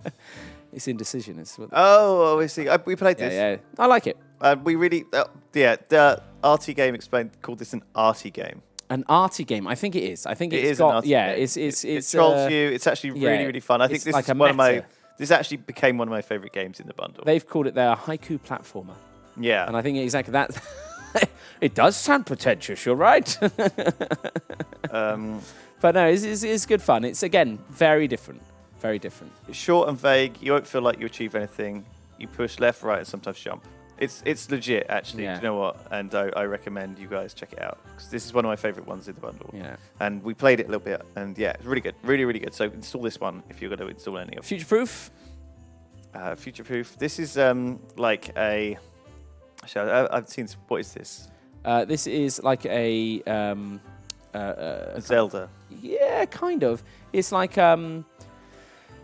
S3: It's Indecision. It's what
S2: Oh, I see. We played this.
S3: yeah. I like it.
S2: We really, the RT game called this an arty game.
S3: An arty game. I think it is. I think
S2: It
S3: it's
S2: is an
S3: got.
S2: arty
S3: Yeah,
S2: game.
S3: it's
S2: It trolls you. It's actually really, really fun. I think
S3: it's
S2: this
S3: like
S2: is
S3: a
S2: one of my.
S3: meta.
S2: This actually became one of my favorite games in the bundle.
S3: They've called it their haiku platformer,
S2: Yeah.
S3: and I think exactly that. It does sound pretentious. You're right. But no, it's good fun. It's again very different. Very different.
S2: It's short and vague. You won't feel like you achieve anything. You push left, right, and sometimes jump. It's legit, actually.
S3: Yeah.
S2: Do you know what? And I recommend you guys check it out because this is one of my favorite ones in the bundle.
S3: Yeah.
S2: And we played it a little bit, and yeah, it's really good, really, really good. So install this one if you're going to install any of them.
S3: Future proof.
S2: Future proof. This is like a. Actually, I've seen. What is this?
S3: This is like a
S2: Zelda.
S3: Yeah, kind of. It's like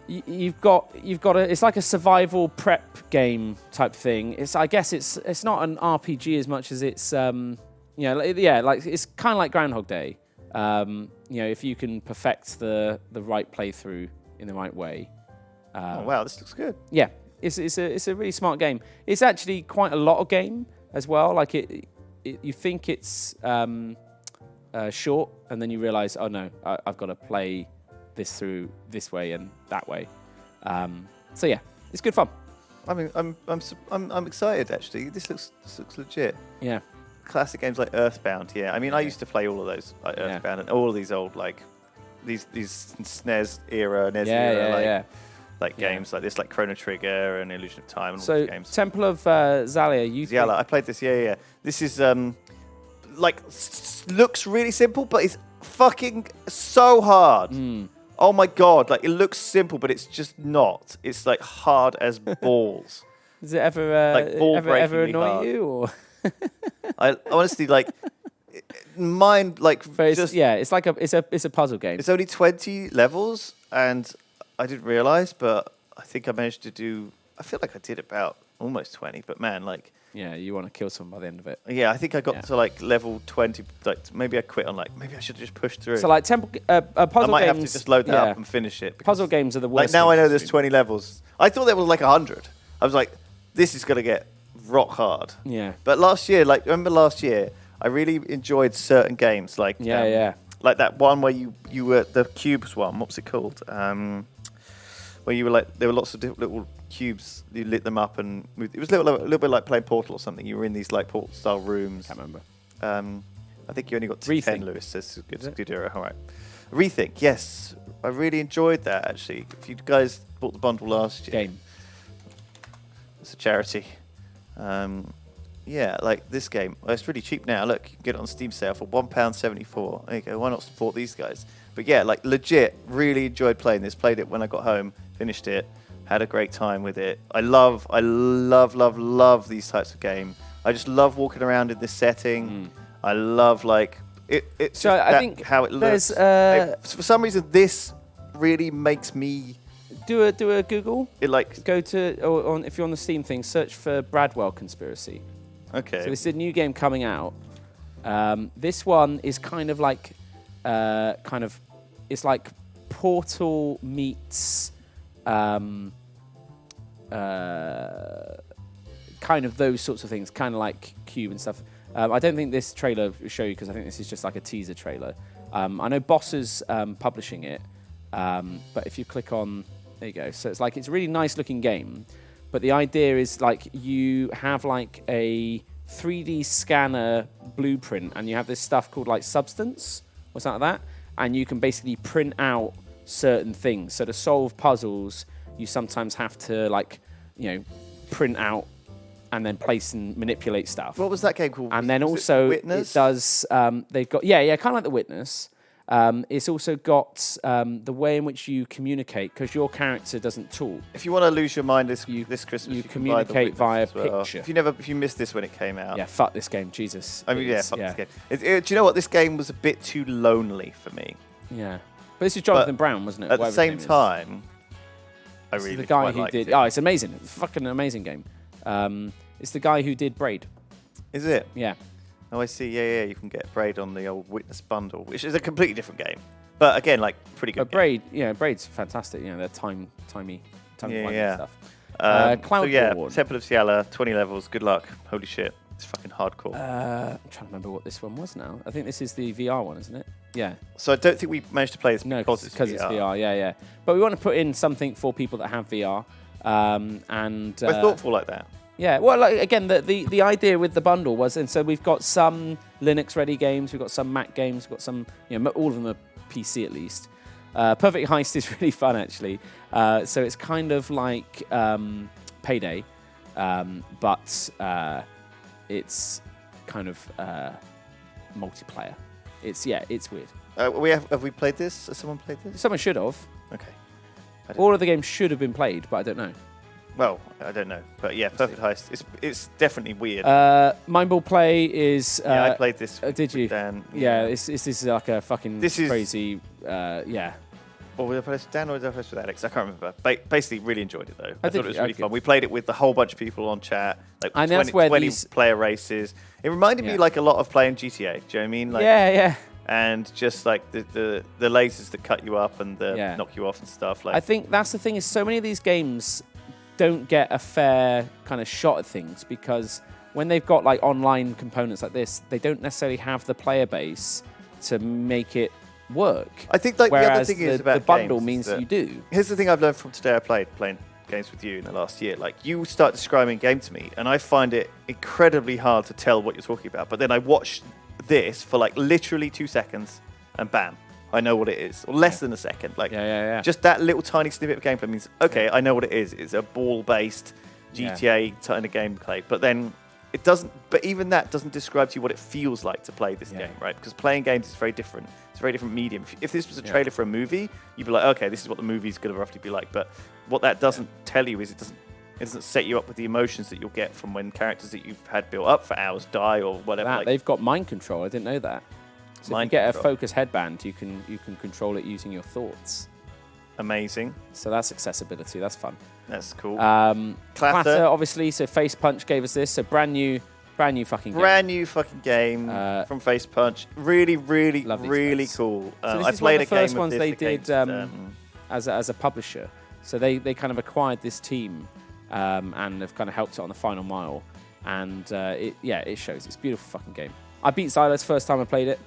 S3: you've got it's like a survival prep game type thing. I guess it's not an RPG as much as it's like it's kind of like Groundhog Day. If you can perfect the right playthrough in the right way.
S2: Oh wow, this looks good.
S3: Yeah, it's a really smart game. It's actually quite a lot of game as well. Like you think it's short, and then you realize, oh no, I've got to play this through this way and that way. So yeah, it's good fun.
S2: I mean, I'm excited actually. This looks legit.
S3: Yeah.
S2: Classic games like Earthbound. Yeah, I mean, I used to play all of those, like Earthbound, and all of these old like these SNES era, games like this, like Chrono Trigger and Illusion of Time, and all these games.
S3: Temple of Xayla,
S2: I played this. Yeah. This is looks really simple, but it's fucking so hard. Oh my god! Like it looks simple, but it's just not. It's like hard as balls.
S3: Does it ever
S2: like
S3: ever annoy
S2: hard.
S3: you? Or
S2: I honestly like mind like
S3: it's like it's a puzzle game.
S2: It's only 20 levels, and I didn't realize, but I think I managed to do. I feel like I did about almost 20, but man, like.
S3: Yeah, you want to kill someone by the end of it.
S2: Yeah, I think I got to like level 20. Like maybe I quit on maybe I should have just pushed through.
S3: So like puzzle games.
S2: I might have to just load that up and finish it.
S3: Puzzle games are the worst.
S2: Like now I know there's 20 levels. I thought there was like 100. I was like, this is gonna get rock hard.
S3: Yeah.
S2: But last year, remember last year, I really enjoyed certain games like like that one where you were the cubes one. What was it called? Where you were like there were lots of different little cubes. You lit them up and moved. It was a little bit like playing Portal or something. You were in these like Portal style rooms.
S3: Can't remember.
S2: I think you only got to
S3: Rethink.
S2: 10. Lewis says good era. All right. Rethink. Yes, I really enjoyed that actually. If you guys bought the bundle last year,
S3: Game.
S2: it's a charity. Yeah, like this game. Well, it's really cheap now. Look, you can get it on Steam sale for £1.74. There you go. Why not support these guys? But yeah, like legit, really enjoyed playing this. Played it when I got home, finished it, had a great time with it. I love these types of game. I just love walking around in this setting. I love like it. It's
S3: So
S2: just
S3: I think
S2: how it looks. For some reason, this really makes me.
S3: Do a Google.
S2: It like
S3: Go to if you're on the Steam thing, search for Bradwell Conspiracy.
S2: okay.
S3: So this is a new game coming out. This one is kind of like it's like Portal meets kind of those sorts of things, kind of like Cube and stuff. I don't think this trailer will show you because I think this is just like a teaser trailer. I know Boss's publishing it, but if you click on, there you go. So it's like it's a really nice looking game, but the idea is like you have like a 3D scanner blueprint, and you have this stuff called like substance or something like that, and you can basically print out certain things. So to solve puzzles, you sometimes have to like, print out and then place and manipulate stuff.
S2: What was that game called?
S3: And then
S2: Was
S3: also
S2: Witness?
S3: it does. They've got kind of like The Witness. It's also got the way in which you communicate, because your character doesn't talk.
S2: If you want to lose your mind this Christmas,
S3: you
S2: can buy The
S3: communicate
S2: Witness
S3: via
S2: as well.
S3: picture.
S2: If you missed this when it came out,
S3: Yeah, fuck this game, Jesus.
S2: I mean,
S3: It's-
S2: fuck this game. Do you know what? This game was a bit too lonely for me.
S3: Yeah, but this is Jonathan Brown, wasn't it?
S2: At the
S3: Whatever his
S2: same
S3: name is.
S2: time, I
S3: It's
S2: really
S3: the guy
S2: quite
S3: who
S2: liked
S3: did.
S2: it.
S3: Oh, it's amazing! Fucking amazing game. It's the guy who did Braid.
S2: Is it?
S3: Yeah.
S2: Oh, I see. Yeah. You can get Braid on the old Witness bundle, which is a completely different game. But again, like pretty good.
S3: But Braid, Braid's fantastic. They're timey
S2: Yeah.
S3: stuff.
S2: so
S3: Cloud
S2: yeah,
S3: Ward.
S2: Temple of Ciala, 20 levels. Good luck. Holy shit, it's fucking hardcore.
S3: I'm trying to remember what this one was now. I think this is the VR one, isn't it? Yeah.
S2: So I don't think we managed to play this
S3: No,
S2: because
S3: because it's VR. Yeah. But we want to put in something for people that have VR. And
S2: We're thoughtful like that.
S3: yeah, well, like, again, the idea with the bundle was, and so we've got some Linux-ready games, we've got some Mac games, we've got some, all of them are PC at least. Perfect Heist is really fun, actually. So it's kind of like Payday, but it's kind of multiplayer. It's weird.
S2: Have we played this? Has someone played this?
S3: Someone should have.
S2: Okay.
S3: All of the games should have been played, but I don't know.
S2: Well, I don't know, but yeah, Perfect Heist. It's definitely weird.
S3: Mindball Play is.
S2: Yeah, I played this.
S3: Did
S2: with
S3: you?
S2: Dan.
S3: Yeah, this is like a fucking
S2: This is-
S3: crazy. Yeah.
S2: Or did I play this with Dan or did I play this with Alex? I can't remember. Basically, really enjoyed it though. I
S3: did-
S2: thought it was really
S3: okay.
S2: fun. We played it with a whole bunch of people on chat, like
S3: And
S2: 20,
S3: that's where
S2: 20
S3: these-
S2: player races. It reminded me
S3: Yeah.
S2: like a lot of playing GTA. Do you know what I mean? Like,
S3: Yeah.
S2: And just like the lasers that cut you up and
S3: Yeah.
S2: knock you off and stuff. Like,
S3: I think that's the thing, is so many of these games don't get a fair kind of shot at things, because when they've got like online components like this, they don't necessarily have the player base to make it work.
S2: I think like the other
S3: Whereas
S2: thing is
S3: the
S2: about
S3: bundle
S2: games
S3: means
S2: is that-
S3: you do.
S2: Here's the thing I've learned from today. Playing games with you in the last year. Like, you start describing a game to me, and I find it incredibly hard to tell what you're talking about. But then I watch this for like literally 2 seconds, and bam, I know what it is, or less than a second. Like,
S3: Yeah.
S2: just that little tiny snippet of gameplay means, okay, I know what it is. It's a ball-based GTA kind of gameplay. But then it doesn't. But even that doesn't describe to you what it feels like to play this
S3: Yeah.
S2: game, right? Because playing games is very different. It's a very different medium. If this was a trailer for a movie, you'd be like, okay, this is what the movie's going to roughly be like. But what that doesn't tell you is it doesn't set you up with the emotions that you'll get from when characters that you've had built up for hours die or whatever.
S3: That,
S2: like,
S3: they've got mind control. I didn't know that. So if you
S2: Mind
S3: get
S2: control.
S3: a focus headband, you can control it using your thoughts.
S2: amazing.
S3: So that's accessibility. That's fun.
S2: That's cool.
S3: Clatter,
S2: Clatter.
S3: obviously. So Face Punch gave us this. So brand new fucking game.
S2: Brand new fucking game from Face Punch. Really, really,
S3: Love these
S2: really
S3: guys.
S2: cool.
S3: So this
S2: I
S3: is
S2: played
S3: one of the
S2: a game
S3: first
S2: of
S3: ones
S2: this
S3: they did
S2: against,
S3: as a publisher. So they kind of acquired this team and have kind of helped it on the final mile. And it shows. It's a beautiful fucking game. I beat Silas first time I played it.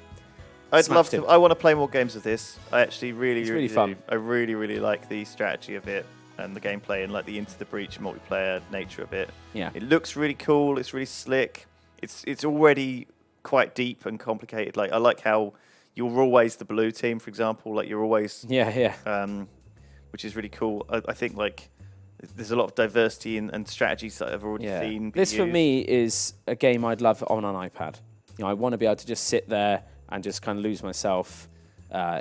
S2: I'd love
S3: Smashed
S2: to.
S3: him.
S2: I want to play more games of this. I actually really,
S3: It's
S2: really
S3: really fun.
S2: do. I really, really like the strategy of it and the gameplay and like the Into the Breach multiplayer nature of it.
S3: Yeah.
S2: It looks really cool. It's really slick. It's already quite deep and complicated. Like, I like how you're always the blue team, for example. Like, you're always
S3: Yeah.
S2: which is really cool. I think like there's a lot of diversity and strategies that I've already seen.
S3: This for
S2: used.
S3: me is a game I'd love on an iPad. I want to be able to just sit there and just kind of lose myself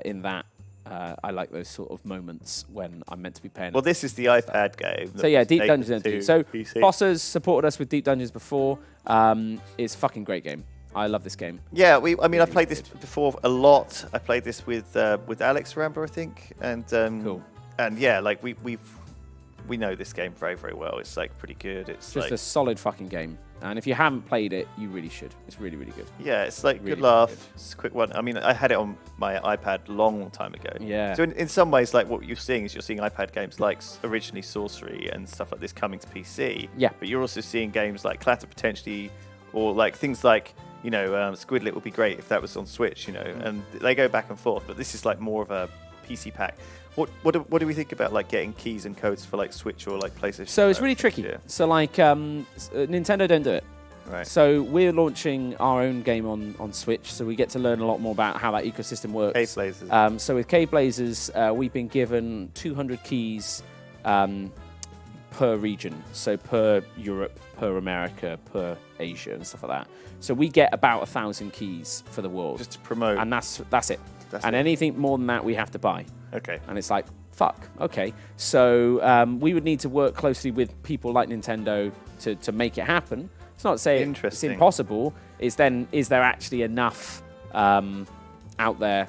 S3: in that. I like those sort of moments when I'm meant to be playing.
S2: Well, this is the iPad game.
S3: So yeah, Deep
S2: taken
S3: Dungeons.
S2: to
S3: So
S2: PC.
S3: Bossers supported us with Deep Dungeons before. It's a fucking great game. I love this game.
S2: Yeah, I played this before a lot. I played this with Alex Rambo, I think, and
S3: Cool.
S2: And yeah, like we know this game very, very well. It's like pretty good. It's
S3: Just
S2: like
S3: a solid fucking game. And if you haven't played it, you really should. It's really, really good.
S2: yeah, it's like
S3: really
S2: good laugh.
S3: good.
S2: It's a quick one. I mean, I had it on my iPad long time ago.
S3: Yeah.
S2: So in some ways, like what you're seeing is you're seeing iPad games like originally Sorcery and stuff like this coming to PC.
S3: Yeah.
S2: But you're also seeing games like Clatter potentially, or like things like Squidlet would be great if that was on Switch. And they go back and forth. But this is like more of a PC pack. What do we think about like getting keys and codes for like Switch or like PlayStation?
S3: So it's really tricky.
S2: Yeah.
S3: So like Nintendo don't do it.
S2: Right.
S3: So we're launching our own game on Switch, so we get to learn a lot more about how that ecosystem works.
S2: Cave Blazers.
S3: So with Cave Blazers, we've been given 200 keys per region, so per Europe, per America, per Asia, and stuff like that. So we get about 1,000 keys for the world,
S2: Just to promote.
S3: and that's it.
S2: That's
S3: And
S2: it.
S3: anything more than that, we have to buy.
S2: Okay.
S3: And it's like, fuck, okay. So we would need to work closely with people like Nintendo to make it happen. It's not to say it's
S2: Interesting.
S3: impossible. It's then, is there actually enough out there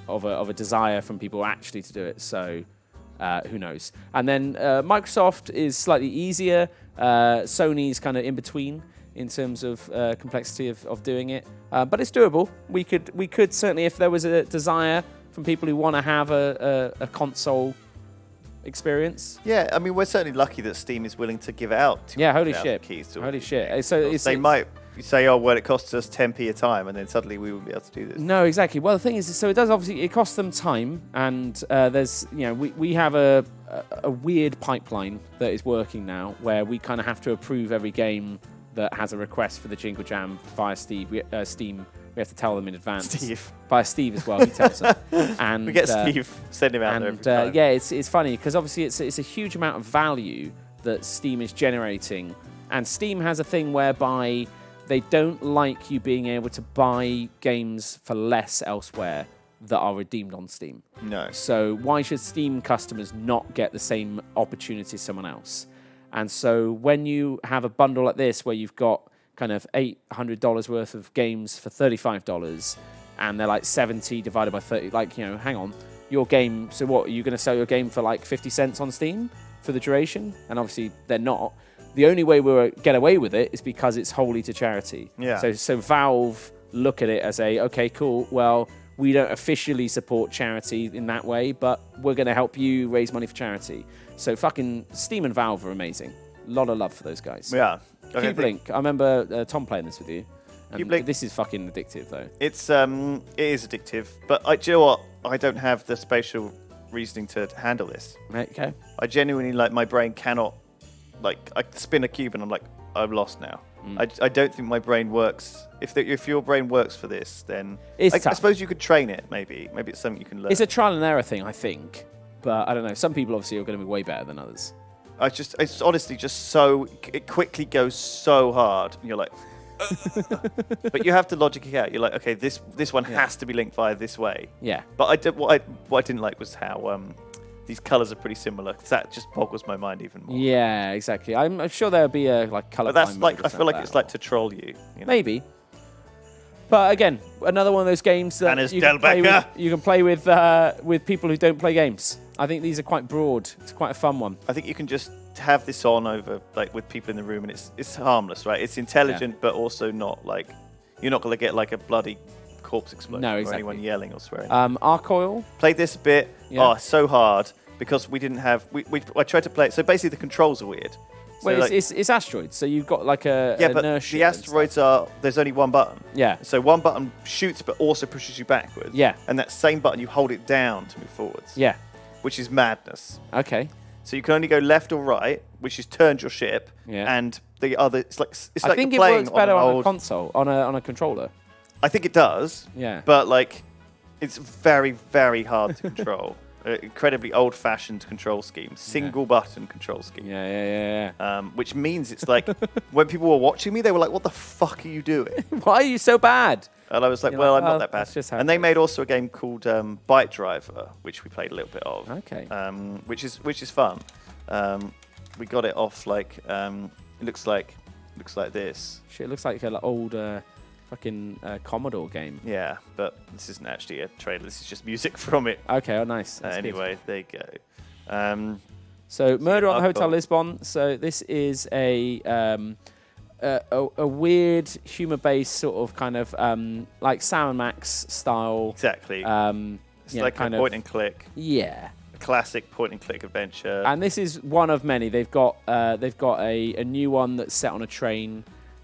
S3: of a desire from people actually to do it? So who knows? And then Microsoft is slightly easier. Sony's kind of in between in terms of complexity of doing it. But it's doable. We could certainly, if there was a desire from people who want to have a console experience.
S2: Yeah, I mean, we're certainly lucky that Steam is willing to give out.
S3: Yeah, holy
S2: 200,000
S3: shit.
S2: Keys to
S3: Holy
S2: all
S3: shit.
S2: games.
S3: So
S2: They might say, oh, well, it costs us 10p a time, and then suddenly we wouldn't be able to do this.
S3: No, exactly. Well, the thing is, so it does obviously, it costs them time, and there's, we have a weird pipeline that is working now, where we kind of have to approve every game that has a request for the Jingle Jam via Steam. We have to tell them in advance.
S2: Steve.
S3: Via Steve as well, he tells them. And
S2: We get Steve, send him out there every time.
S3: yeah, it's funny, because obviously it's a huge amount of value that Steam is generating, and Steam has a thing whereby they don't like you being able to buy games for less elsewhere that are redeemed on Steam.
S2: No.
S3: So why should Steam customers not get the same opportunity as someone else? And so when you have a bundle like this where you've got kind of $800 worth of games for $35, and they're like 70 divided by 30, like, hang on, your game, so what, are you going to sell your game for like 50 cents on Steam for the duration? And obviously they're not. The only way we'll get away with it is because it's wholly to charity.
S2: Yeah.
S3: So Valve look at it as okay, cool, well, we don't officially support charity in that way, but we're going to help you raise money for charity. So fucking Steam and Valve are amazing. A lot of love for those guys.
S2: Yeah.
S3: Cube Link. I remember Tom playing this with you. And
S2: Cube Link.
S3: This is fucking addictive, though.
S2: It is addictive, but do you know what? I don't have the spatial reasoning to handle this.
S3: Okay.
S2: I genuinely, my brain cannot, I spin a cube and I'm like, I'm lost now. I don't think my brain works. If your brain works for this, then
S3: It's
S2: I
S3: tough.
S2: suppose you could train it. Maybe it's something you can learn.
S3: It's a trial and error thing, I think. But I don't know. Some people obviously are going to be way better than others.
S2: It's honestly just so, it quickly goes so hard, and you're like, but you have to logic it out. You're like, okay, this one has to be linked via this way.
S3: Yeah.
S2: But what I didn't like was how these colours are pretty similar. 'Cause that just boggles my mind even more.
S3: Yeah, exactly. I'm sure there'll be a color.
S2: But that's I feel like it's like to troll you.
S3: Maybe. But again, another one of those games that
S2: Dennis
S3: you can play
S2: Delbecker.
S3: with, you can play with people who don't play games. I think these are quite broad. It's quite a fun one.
S2: I think you can just have this on over with people in the room, and it's harmless, right? It's intelligent, but also not you're not going to get a bloody corpse explosion
S3: No,
S2: or
S3: exactly.
S2: anyone yelling or swearing.
S3: Arcoil.
S2: Played this a bit.
S3: Yeah.
S2: Oh, so hard because we didn't have. I tried to play it. So basically, the controls are weird. So
S3: Well, it's asteroids, so you've got like a
S2: yeah, but
S3: inertia
S2: the
S3: and
S2: asteroids are. There's only one button.
S3: stuff. Yeah.
S2: So one button shoots, but also pushes you backwards.
S3: Yeah.
S2: And that same button, you hold it down to move forwards.
S3: Yeah.
S2: Which is madness.
S3: Okay.
S2: So you can only go left or right, which is turns your ship.
S3: Yeah.
S2: And the other, it's like
S3: I think it
S2: you're playing
S3: works better
S2: an
S3: on a
S2: old,
S3: console, on a controller.
S2: I think it does.
S3: Yeah.
S2: But it's very, very hard to control. incredibly old-fashioned control scheme, single-button control scheme.
S3: Yeah.
S2: Which means it's like when people were watching me, they were like, "What the fuck are you doing?"
S3: Why are you so bad?
S2: And I was like,
S3: You're
S2: "Well,
S3: like,
S2: I'm not
S3: "Oh,
S2: that bad."
S3: that's just how
S2: And
S3: it
S2: they
S3: goes.
S2: made also a game called Bike Driver, which we played a little bit of.
S3: Okay.
S2: Which is fun. We got it off like it looks like this.
S3: Shit, it looks like an old fucking Commodore game.
S2: Yeah, but this isn't actually a trailer. This is just music from it.
S3: Okay, oh nice. That's good.
S2: Anyway, there you go.
S3: So Murder on the
S2: I've
S3: Hotel
S2: got-
S3: Lisbon. So this is a weird humor-based sort of kind of like Sam and Max style.
S2: Exactly. It's
S3: yeah,
S2: like
S3: kind
S2: a
S3: of
S2: point and click,
S3: yeah.
S2: a classic point and click adventure.
S3: And this is one of many. They've got a new one that's set on a train,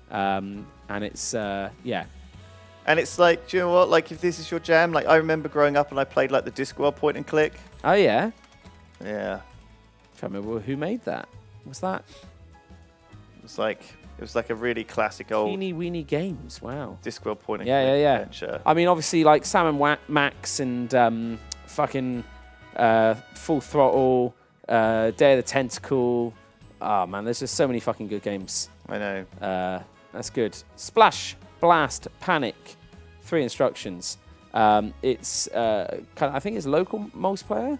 S3: and it's yeah.
S2: And it's like, do you know what? Like, if this is your jam, like I remember growing up and I played like the Discworld point and click.
S3: Oh yeah.
S2: Yeah,
S3: I can't remember who made that. Was that
S2: it was like a really classic old
S3: Teeny Weeny Games? Wow.
S2: Discworld point and
S3: Yeah,
S2: click
S3: yeah.
S2: adventure.
S3: I mean, obviously, like Sam and Max and fucking Full Throttle, Day of the Tentacle. Oh man, there's just so many fucking good games.
S2: I know.
S3: That's good. Splash, Blast, Panic. 3 instructions. It's I think it's local multiplayer.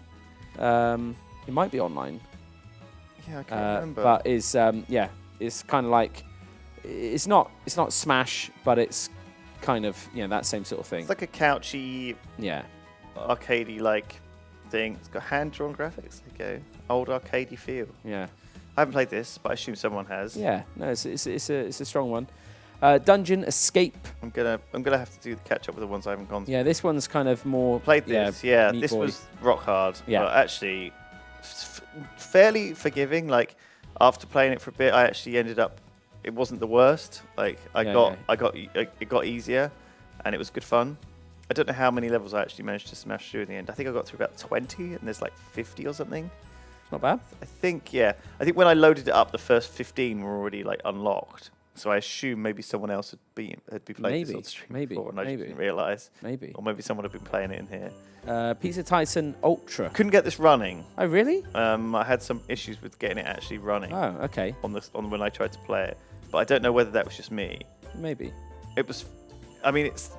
S3: It might be online,
S2: Yeah, I can't remember.
S3: but is yeah, it's kind of like it's not Smash, but it's kind of that same sort of thing.
S2: It's like a couchy,
S3: Yeah.
S2: arcadey like thing. It's got hand-drawn graphics. There you go. Old arcadey feel.
S3: Yeah.
S2: I haven't played this, but I assume someone has.
S3: Yeah. No, it's a strong one. Dungeon Escape.
S2: I'm gonna have to do the catch up with the ones I haven't gone through.
S3: Yeah, this one's kind of more
S2: Played this, yeah.
S3: Meat
S2: This
S3: Boy.
S2: was rock hard.
S3: Yeah.
S2: But actually, fairly forgiving. Like after playing it for a bit, I actually ended up. It wasn't the worst. Like it got easier, and it was good fun. I don't know how many levels I actually managed to smash through in the end. I think I got through about 20, and there's like 50 or something.
S3: It's not bad.
S2: I think when I loaded it up, the first 15 were already like unlocked. So I assume maybe someone else had been playing this on stream before, and I just didn't realise.
S3: Maybe.
S2: Or maybe someone had been playing it in here.
S3: Pizza Tyson Ultra.
S2: Couldn't get this running.
S3: Oh, really?
S2: I had some issues with getting it actually running
S3: Oh, okay.
S2: on when I tried to play it, but I don't know whether that was just me.
S3: Maybe.
S2: It was. I mean, there's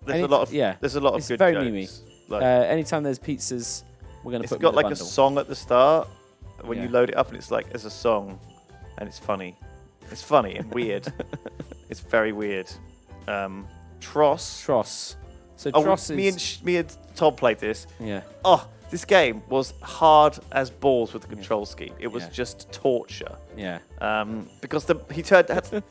S3: Any-
S2: a lot of
S3: yeah.
S2: There's a lot of
S3: It's
S2: good
S3: very
S2: jokes.
S3: memey.
S2: Like,
S3: Anytime there's pizzas, we're going to
S2: it's
S3: put them
S2: got
S3: in
S2: like
S3: the
S2: a
S3: bundle.
S2: song at the start when you
S3: Yeah.
S2: load it up, and it's like as a song, and it's funny. It's funny and weird. It's very weird. Tross.
S3: Tross. So
S2: Oh,
S3: Tross
S2: me
S3: is...
S2: and Tom played this.
S3: yeah.
S2: Oh, this game was hard as balls with the control scheme. It was
S3: Yeah.
S2: just torture.
S3: Yeah.
S2: Because Tom had to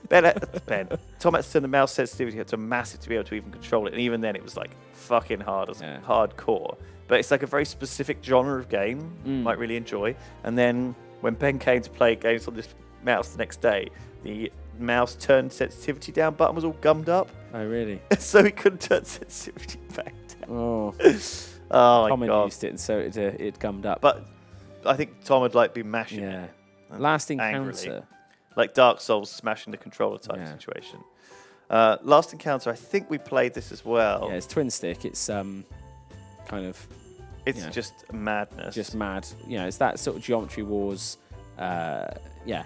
S2: turn the mouse sensitivity up to massive to be able to even control it, and even then it was like fucking hard as
S3: Yeah.
S2: hardcore. But it's like a very specific genre of game might really enjoy. And then when Ben came to play games on this mouse the next day, the mouse turn sensitivity down button was all gummed up,
S3: Oh, really?
S2: so he couldn't turn sensitivity back down.
S3: Oh.
S2: Oh
S3: Tom
S2: my
S3: had
S2: god!
S3: used it, and so it gummed up.
S2: But I think Tom had like been mashing
S3: yeah.
S2: it.
S3: Last
S2: angrily.
S3: Encounter.
S2: Like Dark Souls smashing the controller type
S3: Yeah.
S2: situation. Last Encounter, I think we played this as well.
S3: Yeah, it's twin stick. It's kind of
S2: It's
S3: yeah.
S2: just madness.
S3: just mad. It's that sort of Geometry Wars. Yeah.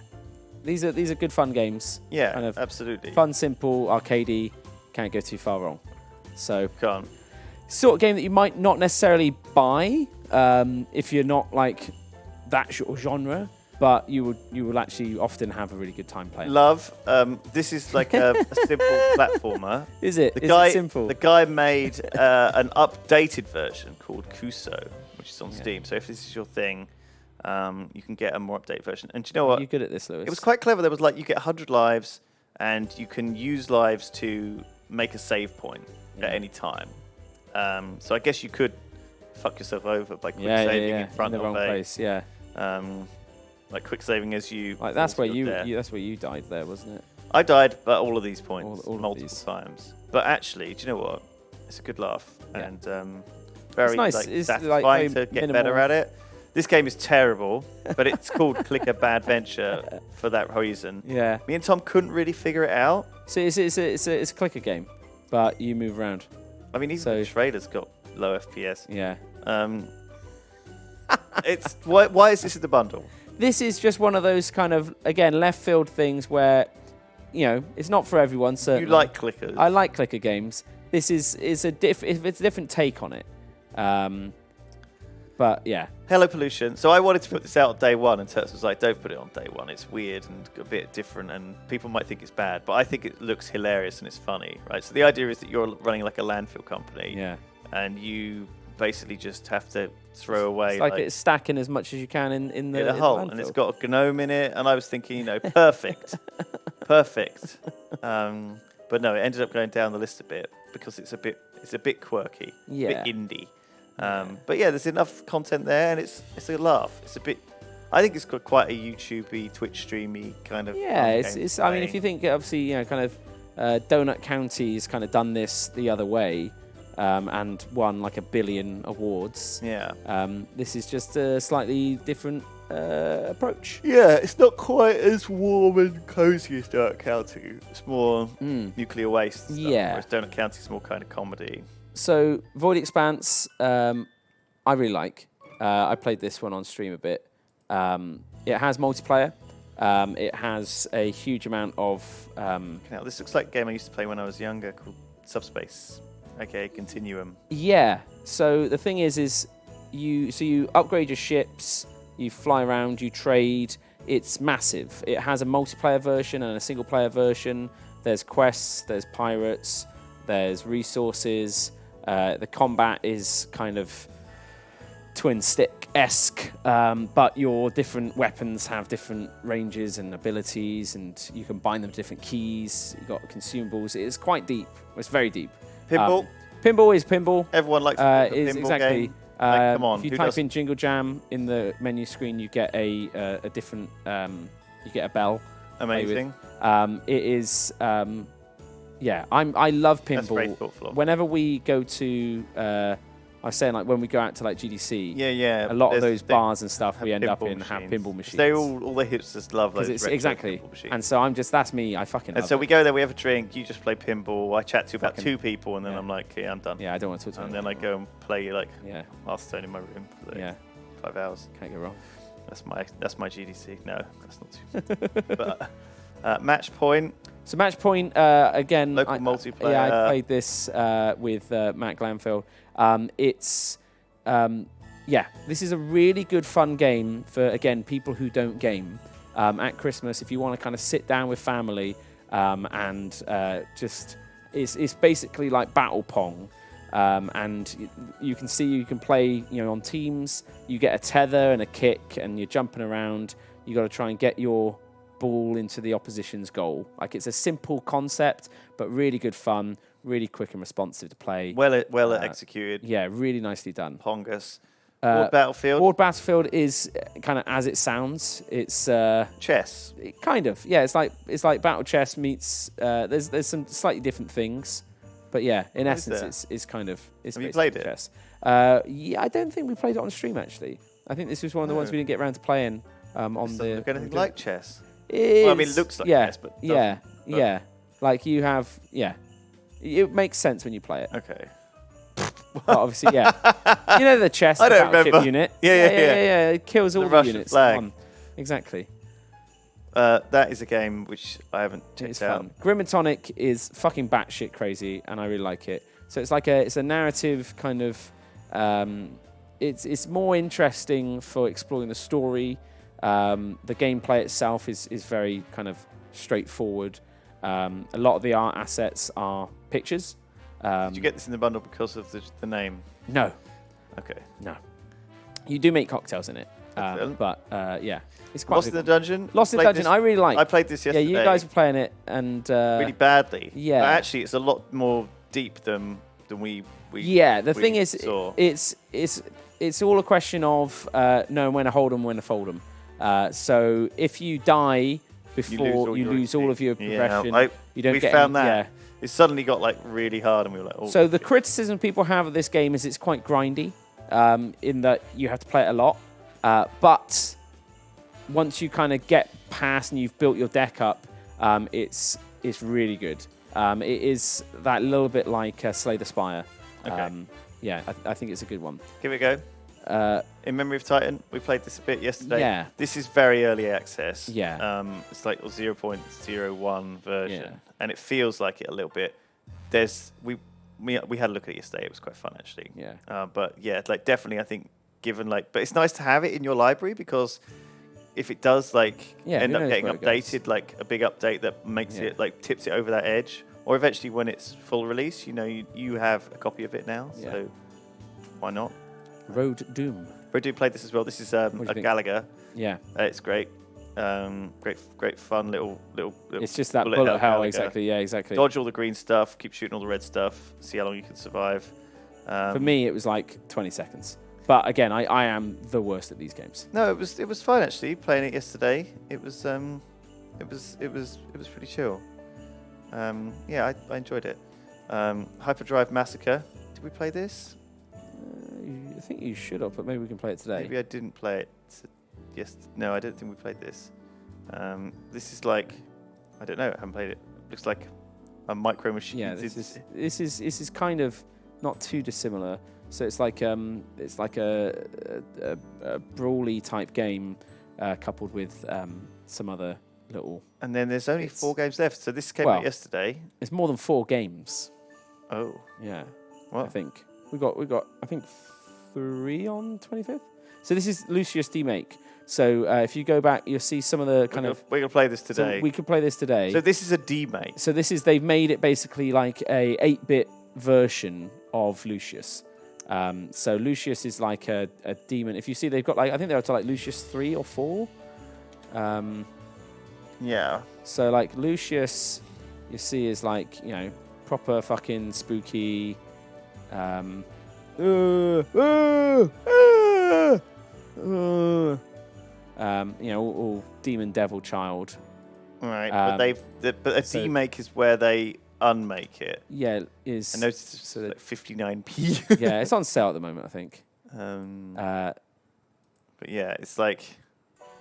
S3: These are good fun games.
S2: yeah,
S3: kind of
S2: absolutely.
S3: Fun, simple, arcadey. Can't go too far wrong. So
S2: Can't.
S3: sort of game that you might not necessarily buy if you're not like that sort of genre, but you will actually often have a really good time playing.
S2: Love. This is like a simple platformer.
S3: Is it?
S2: The
S3: Is
S2: guy,
S3: it simple?
S2: The guy made an updated version called Kuso, which is on Steam. So if this is your thing, you can get a more updated version. And do you know what?
S3: You're good at this, Lewis.
S2: It was quite clever. There was like you get 100 lives, and you can use lives to make a save point at any time. So I guess you could fuck yourself over by quick saving in front
S3: the
S2: of
S3: wrong
S2: a
S3: place. Yeah,
S2: like quick saving as you.
S3: like that's
S2: fall
S3: where
S2: to your death.
S3: that's where you died there, wasn't it?
S2: I died at all of these points
S3: All of
S2: multiple
S3: these.
S2: times. But actually, do you know what? It's a good laugh
S3: Yeah.
S2: and very
S3: nice.
S2: like,
S3: It's, like,
S2: satisfying
S3: very
S2: to get better
S3: minimal.
S2: at it. This game is terrible, but it's called Clicker Bad Venture for that reason.
S3: Yeah.
S2: Me and Tom couldn't really figure it out.
S3: So it's a clicker game, but you move around.
S2: I mean, even
S3: So-
S2: the trailer's got low FPS.
S3: Yeah.
S2: It's why is this in the bundle?
S3: This is just one of those kind of, again, left field things where, it's not for everyone, certainly.
S2: You like clickers.
S3: I like clicker games. This is it's a different take on it. But yeah.
S2: Hello Pollution. So I wanted to put this out on day one, and Turps was like, don't put it on day one. It's weird and a bit different, and people might think it's bad, but I think it looks hilarious and it's funny, right? So the idea is that you're running like a landfill company.
S3: Yeah.
S2: And you basically just have to throw away.
S3: It's like it's stacking as much as you can in the
S2: hole,
S3: landfill.
S2: and it's got a gnome in it. And I was thinking, perfect, perfect. But no, it ended up going down the list a bit because it's a bit quirky, a bit indie. But yeah, there's enough content there, and it's a laugh. It's a bit. I think it's got quite a YouTubey, Twitch streamy kind of.
S3: Yeah, it's. I mean, if you think obviously, kind of, Donut County's kind of done this the other way. And won like 1 billion awards.
S2: Yeah.
S3: This is just a slightly different approach.
S2: Yeah, it's not quite as warm and cozy as Donut County. It's more nuclear waste and stuff, whereas Donut County's more kind of comedy.
S3: So, Void Expanse, I really like. I played this one on stream a bit. It has multiplayer. It has a huge amount of...
S2: Now, this looks like a game I used to play when I was younger called Subspace. Okay, Continuum.
S3: Yeah. So the thing is you upgrade your ships, you fly around, you trade. It's massive. It has a multiplayer version and a single player version. There's quests, there's pirates, there's resources. The combat is kind of twin stick-esque, but your different weapons have different ranges and abilities, and you can bind them to different keys. You've got consumables. It's quite deep. It's very deep.
S2: Pinball.
S3: Pinball is pinball.
S2: Everyone likes a
S3: is
S2: pinball
S3: exactly.
S2: game. Come on.
S3: If you type in Jingle Jam in the menu screen, you get a different. You get a bell.
S2: Amazing.
S3: It is. Yeah, I love pinball.
S2: That's very thoughtful.
S3: Whenever we go to, I was saying like when we go out to like GDC.
S2: Yeah.
S3: A lot of those bars and stuff we end up in have pinball machines.
S2: They all the hipsters love those.
S3: It's exactly.
S2: Pinball machines.
S3: And so that's me. I fucking.
S2: And
S3: love
S2: so
S3: it.
S2: we go there, we have a drink. You just play pinball. I chat to about 2 people, and then I'm like, I'm done.
S3: Yeah, I don't want to talk to
S2: And
S3: them.
S2: then I go and play like
S3: Yeah.
S2: Hearthstone in my room for the 5 hours.
S3: Can't go wrong.
S2: That's my GDC. No, that's not too. But Match Point.
S3: So Match Point, again,
S2: Local multiplayer.
S3: Yeah, I played this with Matt Glanfield. This is a really good fun game for, again, people who don't game. At Christmas, if you want to kind of sit down with family and just, it's basically like Battle Pong. And you can play, on teams. You get a tether and a kick, and you're jumping around. You got to try and get your ball into the opposition's goal. Like, it's a simple concept, but really good fun, really quick and responsive to play.
S2: Well executed.
S3: Yeah, really nicely done.
S2: Pongus. Board Battlefield.
S3: Board Battlefield is kind of as it sounds. It's
S2: chess.
S3: Kind of. Yeah, it's like Battle Chess meets. There's some slightly different things, but yeah, in essence, it's kind of.
S2: Have you played it?
S3: Chess. Yeah, I don't think we played it on stream actually. I think this was one of the ones we didn't get around to playing on
S2: doesn't
S3: the.
S2: Look anything like chess.
S3: Well,
S2: I mean, it looks like chess, but
S3: yeah. Like you have, it makes sense when you play it.
S2: Okay.
S3: But obviously, yeah. You know the chess,
S2: I
S3: the
S2: don't
S3: battleship
S2: remember.
S3: unit.
S2: Yeah.
S3: It kills all the
S2: Russian
S3: units.
S2: flag.
S3: Fun. Exactly.
S2: That is a game which I haven't checked
S3: It's
S2: out.
S3: fun. Grim and Tonic is fucking batshit crazy, and I really like it. So it's like it's a narrative kind of. It's more interesting for exploring the story. The gameplay itself is very kind of straightforward. A lot of the art assets are pictures.
S2: Did you get this in the bundle because of the name?
S3: No.
S2: Okay.
S3: No. You do make cocktails in it. But yeah. It's quite
S2: Lost in the Dungeon?
S3: Lost in the Dungeon, I really like.
S2: I played this yesterday.
S3: Yeah, you guys were playing it and
S2: really badly.
S3: Yeah.
S2: But actually, it's a lot more deep than we
S3: yeah, the thing is,
S2: saw.
S3: it's all a question of knowing when to hold them, when to fold them. So if you die before you lose all of your progression, you don't
S2: we
S3: get
S2: found
S3: any,
S2: that. It suddenly got like really hard, and we were like, oh.
S3: So the criticism people have of this game is it's quite grindy, in that you have to play it a lot. But once you kind of get past and you've built your deck up, it's really good. It is that little bit like Slay the Spire.
S2: Okay.
S3: Yeah, I think it's a good one.
S2: Give it a go. In Memory of Titan, we played this a bit yesterday.
S3: Yeah.
S2: This is very early access.
S3: Yeah.
S2: It's like a 0.01 version,
S3: Yeah.
S2: and it feels like it a little bit. We had a look at it yesterday. It was quite fun actually.
S3: Yeah.
S2: But yeah, like definitely, I think but it's nice to have it in your library because if it does end
S3: who
S2: up
S3: knows
S2: getting
S3: where it goes.
S2: updated, like a big update that makes it tips it over that edge, or eventually when it's full release, you have a copy of it now.
S3: Yeah.
S2: So why not?
S3: Road Doom.
S2: Rodu played this as well. This is a
S3: you think?
S2: Gallagher.
S3: Yeah.
S2: It's great. Great fun little.
S3: It's just that bullet hell,
S2: Gallagher.
S3: exactly. Yeah, exactly.
S2: Dodge all the green stuff, keep shooting all the red stuff, see how long you can survive.
S3: For me, it was like 20 seconds. But again, I am the worst at these games.
S2: No, it was fun actually. Playing it yesterday, it was pretty chill. I enjoyed it. Hyperdrive Massacre. Did we play this?
S3: I think you should have, but maybe we can play it today.
S2: Maybe I didn't play it. Yes. No, I don't think we played this. This is like, I don't know. I haven't played it. Looks like a Micro Machine.
S3: Yeah, this is kind of not too dissimilar. So it's like a brawly type game coupled with some other little.
S2: And then there's only 4 games left. So this came out yesterday.
S3: It's more than 4 games.
S2: Oh.
S3: Yeah.
S2: What?
S3: I think we got I think 3 on 25th. So this is Lucius Demake. So if you go back, you'll see some of the
S2: We're gonna play this today.
S3: So we could play this today.
S2: So this is a D-Mate.
S3: So they've made it basically like a 8-bit version of Lucius. So Lucius is like a demon. If you see, they've got I think they're up to Lucius 3 or 4.
S2: Yeah.
S3: So Lucius, you see, is proper fucking spooky. All demon devil child.
S2: Right, but a D-Make is where they unmake it.
S3: Yeah, is.
S2: I noticed it's like 59p.
S3: Yeah, it's on sale at the moment, I think.
S2: But yeah, it's like.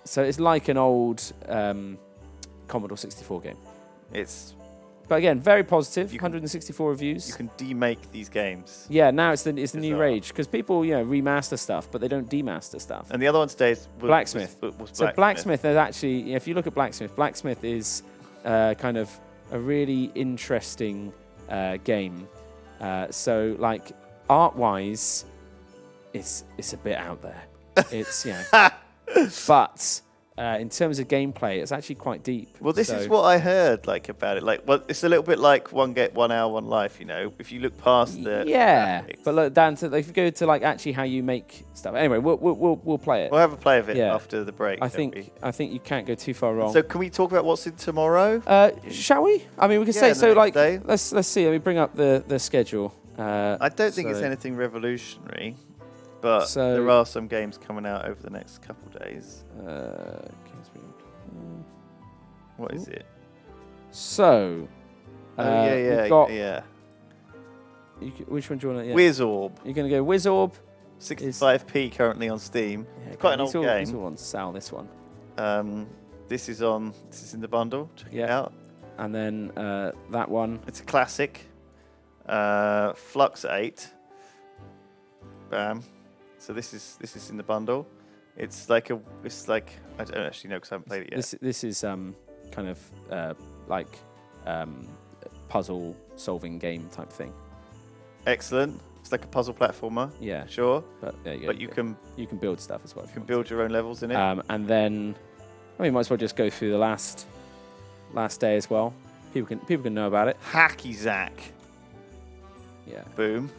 S3: So it's like an old Commodore 64 game. But again, very positive. 164 reviews.
S2: You can demake these games.
S3: Yeah, now it's the new rage because people remaster stuff, but they don't demaster stuff.
S2: And the other one today is
S3: Blacksmith.
S2: Was Blacksmith.
S3: So Blacksmith is actually, if you look at Blacksmith is kind of a really interesting game. So art-wise, it's a bit out there. It's but. In terms of gameplay, it's actually quite deep.
S2: Well, this is what I heard about it. It's a little bit like 1 hour, 1 life. If you look past the graphics.
S3: But look, Dan, if you go to actually how you make stuff. Anyway, we'll play it.
S2: We'll have a play of it after the break.
S3: I think you can't go too far wrong.
S2: So can we talk about what's in tomorrow?
S3: Shall we? I mean, we can say so.
S2: Day.
S3: Let's see. Let me bring up the schedule.
S2: I don't think it's anything revolutionary. But there are some games coming out over the next couple of days. What is it?
S3: So.
S2: Yeah.
S3: Which one do you want to? Yeah.
S2: Wizorb.
S3: You're going to go Wizorb.
S2: 65p currently on Steam.
S3: Yeah,
S2: quite an old game.
S3: It's all on sale, this one.
S2: This is in the bundle. Check it out.
S3: And then that one.
S2: It's a classic. Flux 8. Bam. So this is in the bundle. It's like I don't actually know because I haven't played it yet.
S3: This is kind of puzzle solving game type thing.
S2: Excellent. It's like a puzzle platformer.
S3: Yeah.
S2: Sure.
S3: But
S2: you can
S3: build stuff as well.
S2: You can build your own levels in it.
S3: And then might as well just go through the last day as well. People can know about it.
S2: Hacky Zack.
S3: Yeah.
S2: Boom.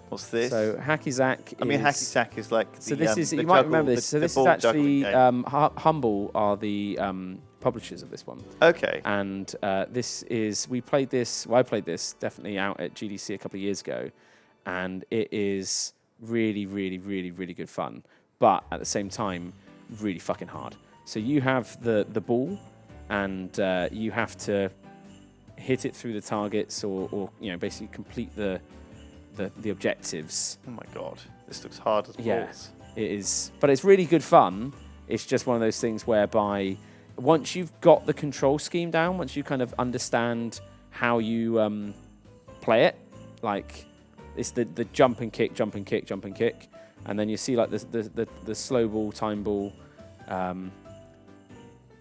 S2: What's this?
S3: So Hacky Zack.
S2: Hacky Zack is like.
S3: So this is you might remember this. So this is actually Humble are the publishers of this one.
S2: Okay.
S3: And this is I played this definitely out at GDC a couple of years ago, and it is really, really, really, really good fun. But at the same time, really fucking hard. So you have the ball, and you have to hit it through the targets, or basically complete the objectives.
S2: Oh my god, this looks hard as balls.
S3: Yeah, it is, but it's really good fun. It's just one of those things whereby once you've got the control scheme down, once you kind of understand how you play it, like it's the jump and kick, jump and kick, jump and kick. and then you see like the slow ball, time ball.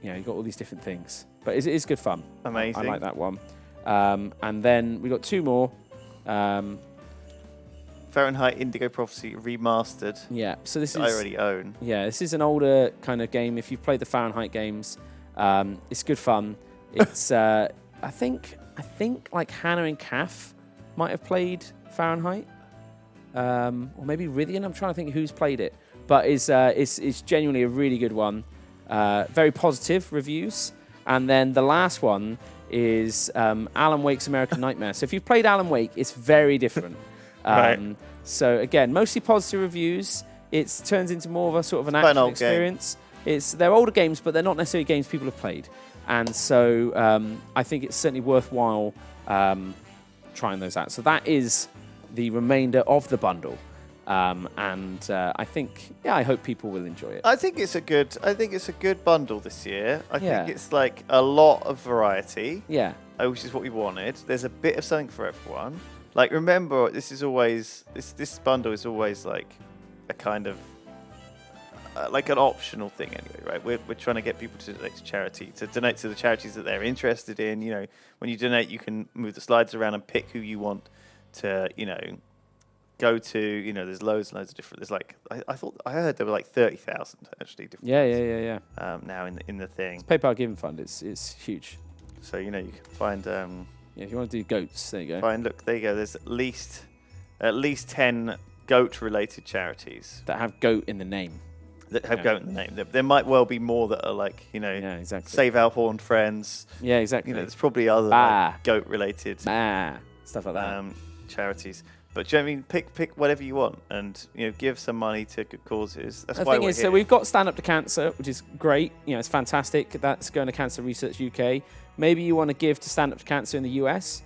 S3: You've got all these different things, but it's good fun.
S2: Amazing.
S3: I like that one. And then we got 2 more.
S2: Fahrenheit Indigo Prophecy Remastered.
S3: Yeah, so this is
S2: I already own.
S3: Yeah, this is an older kind of game. If you've played the Fahrenheit games, it's good fun. It's I think like Hannah and Kath might have played Fahrenheit, or maybe Rithian. I'm trying to think who's played it, but it's genuinely a really good one. Very positive reviews. And then the last one is Alan Wake's American Nightmare. So if you've played Alan Wake, it's very different.
S2: Right.
S3: So again, mostly positive reviews. It turns into more of a sort of an action experience. They're older games, but they're not necessarily games people have played. And so I think it's certainly worthwhile trying those out. So that is the remainder of the bundle. I think, I hope people will enjoy it.
S2: I think it's a good bundle this year. I think it's like a lot of variety.
S3: Yeah.
S2: Which is what we wanted. There's a bit of something for everyone. Like, remember, this bundle is always like a kind of like an optional thing anyway, right? We're trying to get people to donate to charity, to donate to the charities that they're interested in. You know, when you donate, you can move the slides around and pick who you want to, go to. There's loads and loads of different. There's like I heard there were like 30,000 actually. Different
S3: Yeah.
S2: Now in the thing.
S3: PayPal Giving Fund, it's huge.
S2: So you can find.
S3: If you want to do goats, there you go.
S2: Fine, look, there you go. There's at least 10 goat-related charities
S3: That have goat in the name.
S2: that have goat in the name. There might well be more that are like,
S3: exactly.
S2: Save Our Horned Friends.
S3: Yeah, exactly.
S2: There's probably other like, goat-related
S3: stuff like that.
S2: Charities. But do you know what I mean? Pick whatever you want, and give some money to good causes. That's
S3: The
S2: why
S3: thing
S2: we're
S3: is,
S2: here.
S3: so we've got Stand Up to Cancer, which is great. It's fantastic. That's going to Cancer Research UK. Maybe you want to give to Stand Up to Cancer in the US.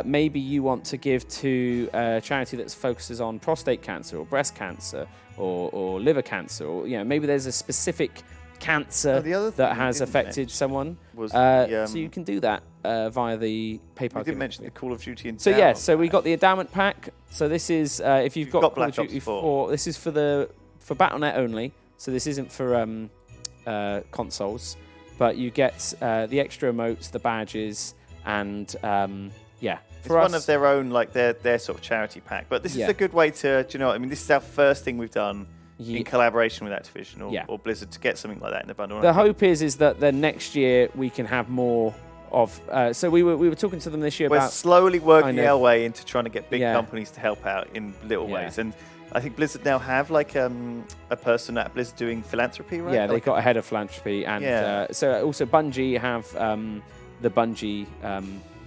S3: Maybe you want to give to a charity that focuses on prostate cancer or breast cancer or liver cancer, or maybe there's a specific cancer that has affected someone. So you can do that via the PayPal.
S2: We didn't mention the Call of Duty and
S3: so we got the endowment pack. So this is if you've got Call
S2: Black
S3: of Duty
S2: Ops
S3: 4. This is for BattleNet only. So this isn't for consoles. But you get the extra emotes, the badges, and
S2: it's one of their own, like their sort of charity pack. But this is a good way to, do you know what I mean? This is our first thing we've done in collaboration with Activision or Blizzard to get something like that in the bundle.
S3: The hope is that the next year we can have more of. So we were talking to them this year
S2: We're
S3: about
S2: slowly working our way into trying to get big companies to help out in little ways. And I think Blizzard now have like a person at Blizzard doing philanthropy, right?
S3: Yeah, they got a head of philanthropy, and so also Bungie have the Bungie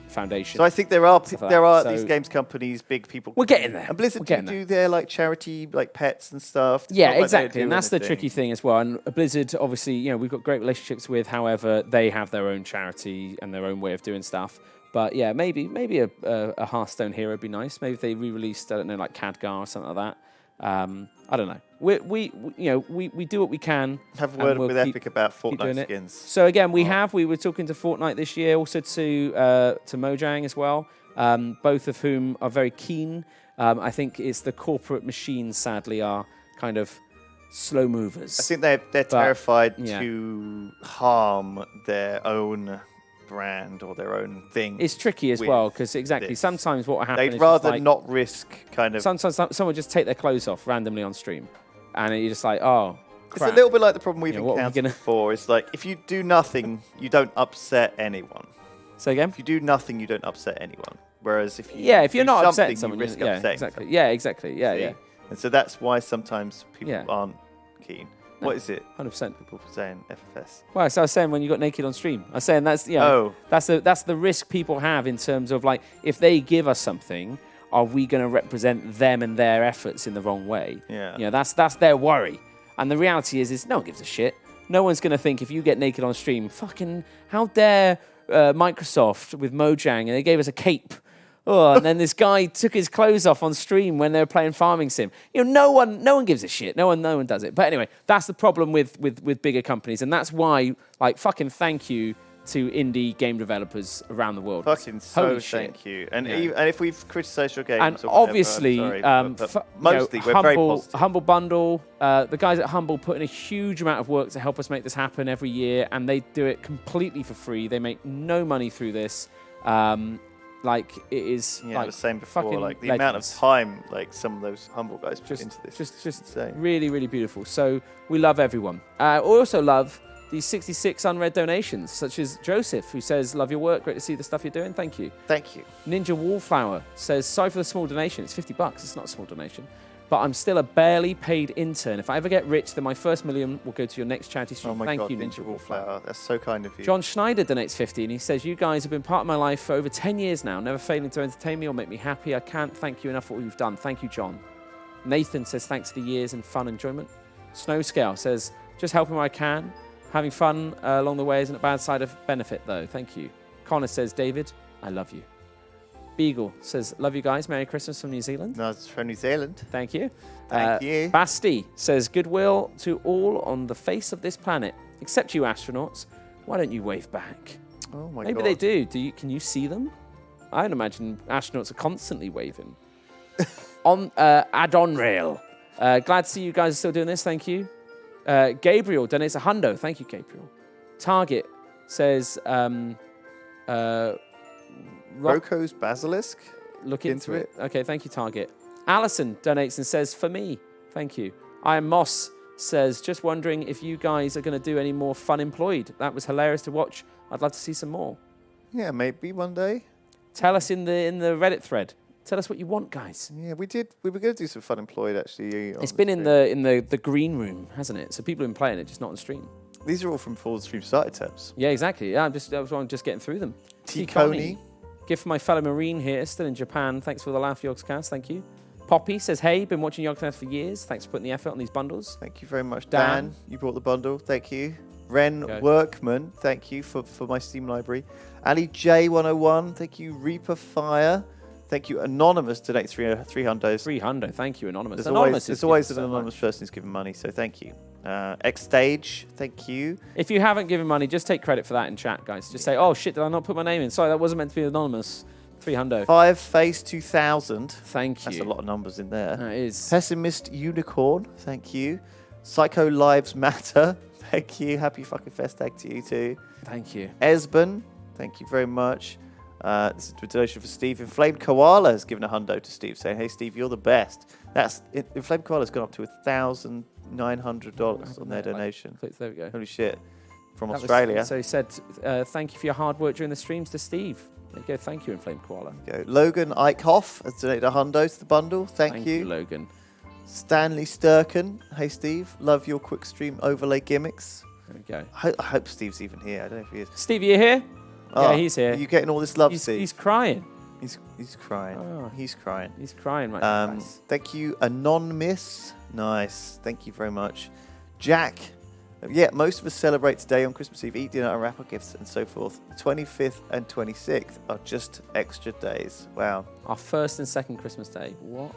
S3: Foundation.
S2: So I think there are these games companies, big people.
S3: We're getting there.
S2: And Blizzard do their like charity, like pets and stuff.
S3: Yeah, exactly, and that's the tricky thing as well. And Blizzard, obviously, we've got great relationships with. However, they have their own charity and their own way of doing stuff. But yeah, maybe a Hearthstone hero would be nice. Maybe if they re-released, I don't know, like Khadgar or something like that. I don't know. We do what we can.
S2: Have a word with Epic about Fortnite skins.
S3: So again, we were talking to Fortnite this year, also to Mojang as well. Both of whom are very keen. I think it's the corporate machines, sadly, are kind of slow movers.
S2: I think they're terrified to harm their own brand or their own thing.
S3: It's tricky as well because sometimes what happens
S2: they'd rather not risk kind of.
S3: Sometimes someone just take their clothes off randomly on stream, and you're just like, oh, crap.
S2: It's a little bit like the problem we've encountered before. It's like if you do nothing, you don't upset anyone.
S3: Say again?
S2: If you do nothing, you don't upset anyone. Whereas if you're
S3: not upsetting
S2: someone,
S3: you
S2: risk upsetting
S3: exactly.
S2: someone.
S3: Yeah, exactly. Yeah.
S2: And so that's why sometimes people aren't keen. What is it?
S3: 100%.
S2: People saying FFS.
S3: Well, so I was saying when you got naked on stream, I was saying that's that's the risk people have in terms of like if they give us something, are we going to represent them and their efforts in the wrong way?
S2: Yeah.
S3: That's their worry. And the reality is no one gives a shit. No one's going to think if you get naked on stream, fucking how dare Microsoft with Mojang and they gave us a cape. Oh, and then this guy took his clothes off on stream when they were playing Farming Sim. No one gives a shit. No one does it. But anyway, that's the problem with bigger companies, and that's why, like, fucking thank you to indie game developers around the world.
S2: Fucking so
S3: Holy shit.
S2: thank you. And,
S3: Yeah.
S2: and if we've criticised your games,
S3: And
S2: or whatever,
S3: obviously,
S2: I'm sorry, but
S3: you
S2: mostly
S3: know,
S2: we're very positive.
S3: Humble Bundle, the guys at Humble put in a huge amount of work to help us make this happen every year, and they do it completely for free. They make no money through this. Like, it is,
S2: Yeah,
S3: like,
S2: I was saying before,
S3: fucking
S2: like the amount of
S3: legends.
S2: time like some of those Humble guys put into this.
S3: Just
S2: insane.
S3: really, really beautiful. So we love everyone. We also love these 66 unread donations, such as Joseph, who says, love your work, great to see the stuff you're doing, thank you.
S2: Thank you.
S3: Ninja Wallflower says, sorry for the small donation, it's $50, it's not a small donation, but I'm still a barely paid intern. If I ever get rich, then my first million will go to your next charity stream.
S2: Oh my
S3: Thank
S2: God,
S3: you,
S2: Ninja Wallflower. That's so kind of you.
S3: John Schneider donates 50, and he says, you guys have been part of my life for over 10 years now, never failing to entertain me or make me happy. I can't thank you enough for what you've done. Thank you, John. Nathan says, thanks for the years and fun enjoyment. Snowscale says, just helping where I can. Having fun along the way isn't a bad side of benefit, though. Thank you. Connor says, David, I love you. Beagle says, love you guys. Merry Christmas from New Zealand.
S2: No, it's from New Zealand.
S3: Thank you.
S2: Thank you.
S3: Basti says, goodwill to all on the face of this planet, except you astronauts. Why don't you wave back?
S2: Oh my God.
S3: Maybe they do. Can you see them? I'd imagine astronauts are constantly waving. On add-on rail. Glad to see you guys are still doing this. Thank you. Gabriel donates a hundo. Thank you, Gabriel. Target says,
S2: Roko's Basilisk?
S3: look into it. Okay, thank you, Target. Alison donates and says, for me. Thank you. I am Moss says, just wondering if you guys are going to do any more Fun Employed. That was hilarious to watch. I'd love to see some more.
S2: Yeah, maybe one day.
S3: Tell us in the Reddit thread. Tell us what you want, guys.
S2: Yeah, we did. We were going to do some Fun Employed, actually.
S3: It's been in the green room, hasn't it? So people have been playing it, just not on stream.
S2: These are all from before the stream started, Tabs.
S3: Yeah, exactly. Yeah, I'm just getting through them.
S2: T-Coney.
S3: Gift for my fellow Marine here, still in Japan. Thanks for the laugh, Yogscast. Thank you. Poppy says, hey, been watching Yogscast for years. Thanks for putting the effort on these bundles.
S2: Thank you very much,
S3: Dan.
S2: Dan. You brought the bundle. Thank you. Ren
S3: Okay.
S2: Workman. Thank you for my Steam library. Ali J101. Thank you. Reaper Fire. Thank you. Anonymous donate 300.
S3: 300. Thank you, Anonymous.
S2: There's always an anonymous person who's given money, so thank you. X Stage, thank you.
S3: If you haven't given money, just take credit for that in chat, guys. Just say, oh, shit, did I not put my name in? Sorry, that wasn't meant to be anonymous. 300.
S2: Five Face 2000.
S3: Thank you.
S2: That's a lot of numbers in there.
S3: That is.
S2: Pessimist Unicorn, thank you. Psycho Lives Matter, thank you. Happy fucking Festag to you too.
S3: Thank you.
S2: Esben, thank you very much. This is a donation for Steve. Inflamed Koala has given a hundo to Steve, saying, hey, Steve, you're the best. Inflamed Koala's gone up to $1,900 on their donation.
S3: There we go.
S2: Holy shit. From
S3: That was-
S2: Australia.
S3: so he said, thank you for your hard work during the streams to Steve. There you go. Thank you, Inflamed Koala.
S2: Go. Logan Eichhoff has donated a hundo to the bundle. Thank you.
S3: Logan.
S2: Stanley Sturken. Hey, Steve. Love your quick stream overlay gimmicks.
S3: There we go.
S2: I hope Steve's even here. I don't know if he is.
S3: Steve, are you here?
S2: Oh,
S3: yeah, he's here.
S2: Are you getting all this love, Steve?
S3: He's crying.
S2: He's crying.
S3: Oh.
S2: He's crying.
S3: He's crying right now. guys.
S2: Thank you, Anonymous. Nice. Thank you very much. Jack. Yeah, most of us celebrate today on Christmas Eve, eat dinner and wrap our gifts and so forth. The 25th and 26th are just extra days. Wow.
S3: Our first and second Christmas day. What?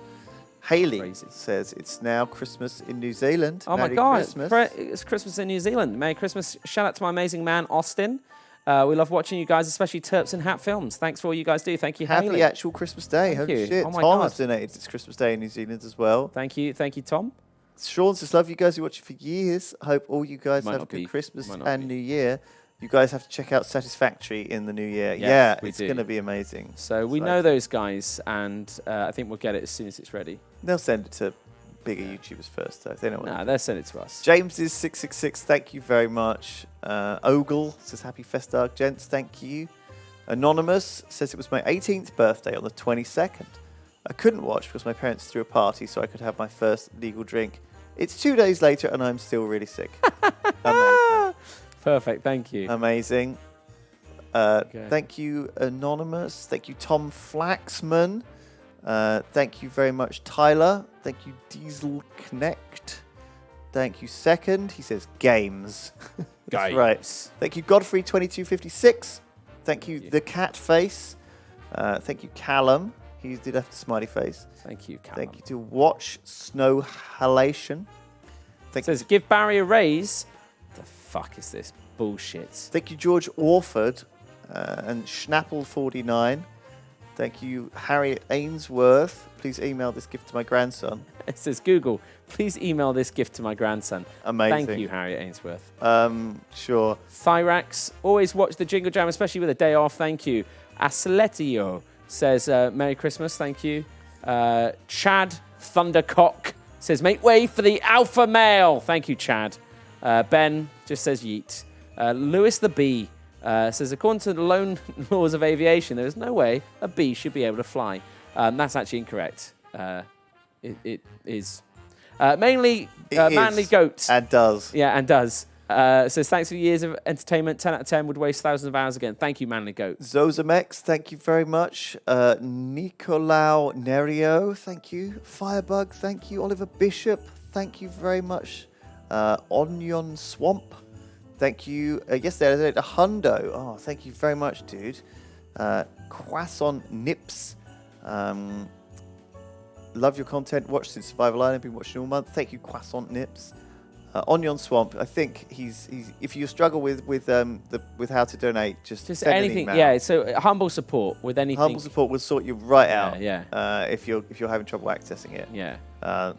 S2: Haley
S3: Crazy.
S2: says it's now Christmas in New Zealand.
S3: Oh
S2: Merry
S3: my God.
S2: Christmas.
S3: It's Christmas in New Zealand. Merry Christmas. Shout out to my amazing man, Austin. We love watching you guys, especially Turps and Hat Films. Thanks for all you guys do. Thank you,
S2: Happy
S3: Haley.
S2: actual Christmas Day.
S3: Thank
S2: Holy
S3: you.
S2: shit.
S3: Oh my
S2: Tom
S3: God.
S2: has donated it's Christmas Day in New Zealand as well.
S3: Thank you, Tom.
S2: Sean says, love you guys who watch it for years. Hope all you guys
S3: Might
S2: have a
S3: not
S2: good
S3: be.
S2: Christmas
S3: Might not
S2: and
S3: be.
S2: New Year. You guys have to check out Satisfactory in the new year.
S3: Yes,
S2: yeah,
S3: we
S2: it's
S3: do.
S2: going to be amazing.
S3: So we know those guys, and I think we'll get it as soon as it's ready.
S2: They'll send it to bigger YouTubers first, though. They know what
S3: Nah, they'll send it to us.
S2: James is 666. Thank you very much. Ogle says happy Festag, gents. Thank you. Anonymous says it was my 18th birthday on the 22nd. I couldn't watch because my parents threw a party so I could have my first legal drink. It's 2 days later and I'm still really sick. Amazing.
S3: Perfect. Thank you.
S2: Amazing.
S3: Okay.
S2: Thank you, Anonymous. Thank you, Tom Flaxman. Thank you very much, Tyler. Thank you, Diesel Connect. Thank you, Second. He says games. That's right. Thank you, Godfrey2256. Thank you, The Cat Face. Thank you, Callum. He did have the smiley face.
S3: Thank you, Callum.
S2: Thank you to Watch Snow Halation.
S3: It says, give Barry a raise. The fuck is this? bullshit.
S2: Thank you, George Orford and Schnapple49. Thank you, Harriet Ainsworth. Please email this gift to my grandson.
S3: It says, Google, please email this gift to my grandson.
S2: Amazing.
S3: Thank you, Harriet Ainsworth.
S2: Sure.
S3: Thyrax, always watch the Jingle Jam, especially with a day off. Thank you. Asletio says, Merry Christmas. Thank you. Chad Thundercock says, make way for the alpha male. Thank you, Chad. Ben just says, yeet. Lewis the Bee says, according to the lone laws of aviation, there is no way a bee should be able to fly. That's actually incorrect. It is. Mainly Manly Goat.
S2: And does.
S3: Yeah, and does. Says, thanks for the years of entertainment. 10 out of 10 would waste thousands of hours again. Thank you, Manly Goat.
S2: Zozamex, thank you very much. Nicolau Nerio, thank you. Firebug, thank you. Oliver Bishop, thank you very much. Onion Swamp, thank you. Yes, there's a Hundo. Oh, thank you very much, dude. Croissant Nips. Love your content. Watched since Survival Island. Been watching all month. Thank you, Croissant Nips. Onion Swamp. I think he's. If you struggle with how to donate, just send
S3: anything.
S2: an email.
S3: Yeah. So humble support with anything.
S2: Humble support will sort you right out.
S3: Yeah.
S2: If you're having trouble accessing it.
S3: Yeah.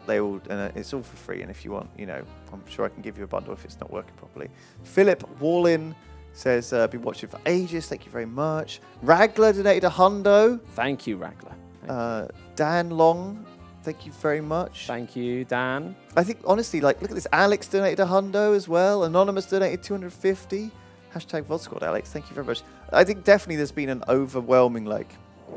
S2: They all. It's all for free. And if you want, I'm sure I can give you a bundle if it's not working properly. Philip Wallin says, been watching for ages. Thank you very much. Ragler donated a hundo.
S3: Thank you, Ragler.
S2: Dan Long, thank you very much.
S3: Thank you, Dan.
S2: I think, honestly, look at this. Alex donated a hundo as well. Anonymous donated 250. Hashtag VodSquad, Alex. Thank you very much. I think definitely there's been an overwhelming,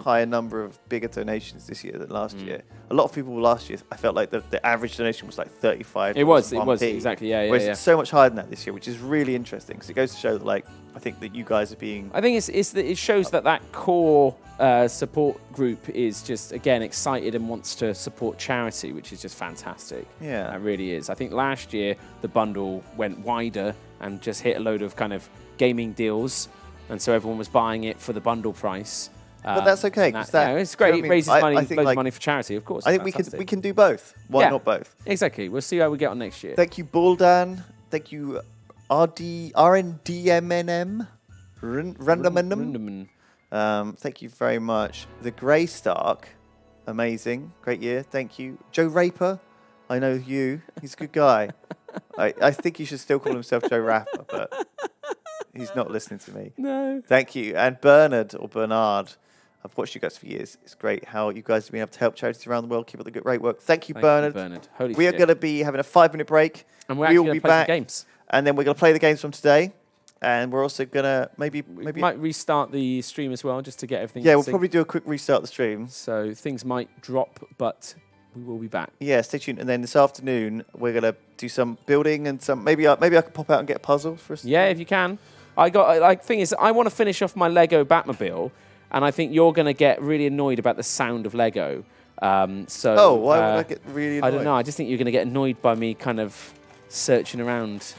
S2: higher number of bigger donations this year than last year. A lot of people last year, I felt like the average donation was 35.
S3: It was exactly, yeah.
S2: Whereas it's so much higher than that this year, which is really interesting because it goes to show that, I think that you guys are being.
S3: I think it shows that core support group is just, again, excited and wants to support charity, which is just fantastic.
S2: Yeah.
S3: That really is. I think last year the bundle went wider and just hit a load of kind of gaming deals, and so everyone was buying it for the bundle price.
S2: But that's okay.
S3: It's great. It raises money,
S2: loads of money
S3: for charity, of course.
S2: I think we can do both. Why not both?
S3: Exactly. We'll see how we get on next year.
S2: Thank you, Buldan. Thank you, RNDMNM. Randominum. Thank you very much. The Grey Stark. Amazing. Great year. Thank you. Joe Raper. I know you. He's a good guy. I think he should still call himself Joe Rapper, but he's not listening to me.
S3: No.
S2: Thank you. And Bernard or Bernard. I've watched you guys for years. It's great how you guys have been able to help charities around the world. Keep up the great work. Thank you, Bernard.
S3: Holy
S2: we
S3: shit.
S2: are going to be having a 5-minute break.
S3: And we're
S2: will be
S3: play
S2: back.
S3: some games.
S2: And then we're going to play the games from today. And we're also going to maybe
S3: might restart the stream as well, just to get everything.
S2: Yeah, we'll probably do a quick restart of the stream.
S3: So things might drop, but we will be back.
S2: Yeah, stay tuned. And then this afternoon we're going to do some building and some maybe I could pop out and get a puzzle for us.
S3: Yeah, if you can. Thing is, I want to finish off my Lego Batmobile, and I think you're going to get really annoyed about the sound of Lego.
S2: Why would I get really annoyed?
S3: I don't know. I just think you're going to get annoyed by me kind of searching around.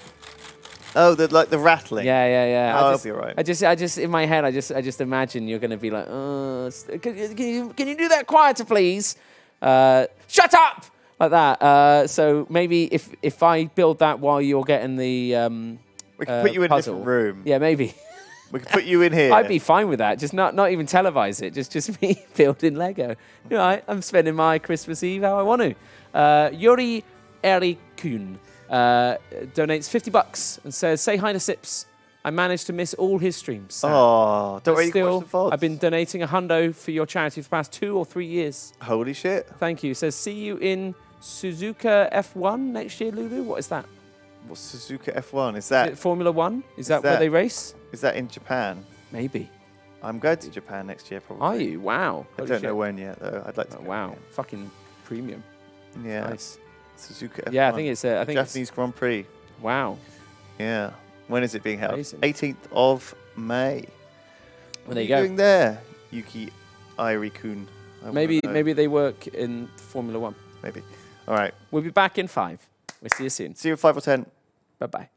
S2: Oh, the rattling.
S3: Yeah.
S2: Oh, that'll be all right.
S3: I just in my head, I just imagine you're going to be like, can you do that quieter, please? Shut up, like that. So maybe if I build that while you're getting the
S2: we can put you in
S3: puzzle.
S2: a different room.
S3: Yeah, maybe.
S2: We can put you in here.
S3: I'd be fine with that. Just not even televise it. Just me building Lego. I'm spending my Christmas Eve how I want to. Yuri Erikun donates $50 and says, "Say hi to Sips. I managed to miss all his streams. Sad.
S2: Oh, don't worry.
S3: Still, I've been donating $100 for your charity for the past 2 or 3 years.
S2: Holy shit!
S3: Thank you." Says, "See you in Suzuka F1 next year, Lulu." What is that?
S2: What's Suzuka F1? Is
S3: Is
S2: that
S3: it Formula 1? Is that where they race?
S2: Is that in Japan?
S3: Maybe.
S2: I'm going to Japan next year, probably.
S3: Are you? Wow.
S2: I don't know when yet, though. I'd like to.
S3: Wow. Fucking premium.
S2: Yeah.
S3: Nice.
S2: Suzuka F1.
S3: Yeah, I think it's
S2: Japanese Grand Prix.
S3: Wow.
S2: Yeah. When is it being held?
S3: Amazing.
S2: 18th of May.
S3: Well, there you
S2: What are
S3: go.
S2: doing there, Yuki Airi-kun?
S3: Maybe they work in Formula 1.
S2: Maybe. All right.
S3: We'll be back in 5. We'll see you soon.
S2: See you at 5 or 10.
S3: Bye-bye.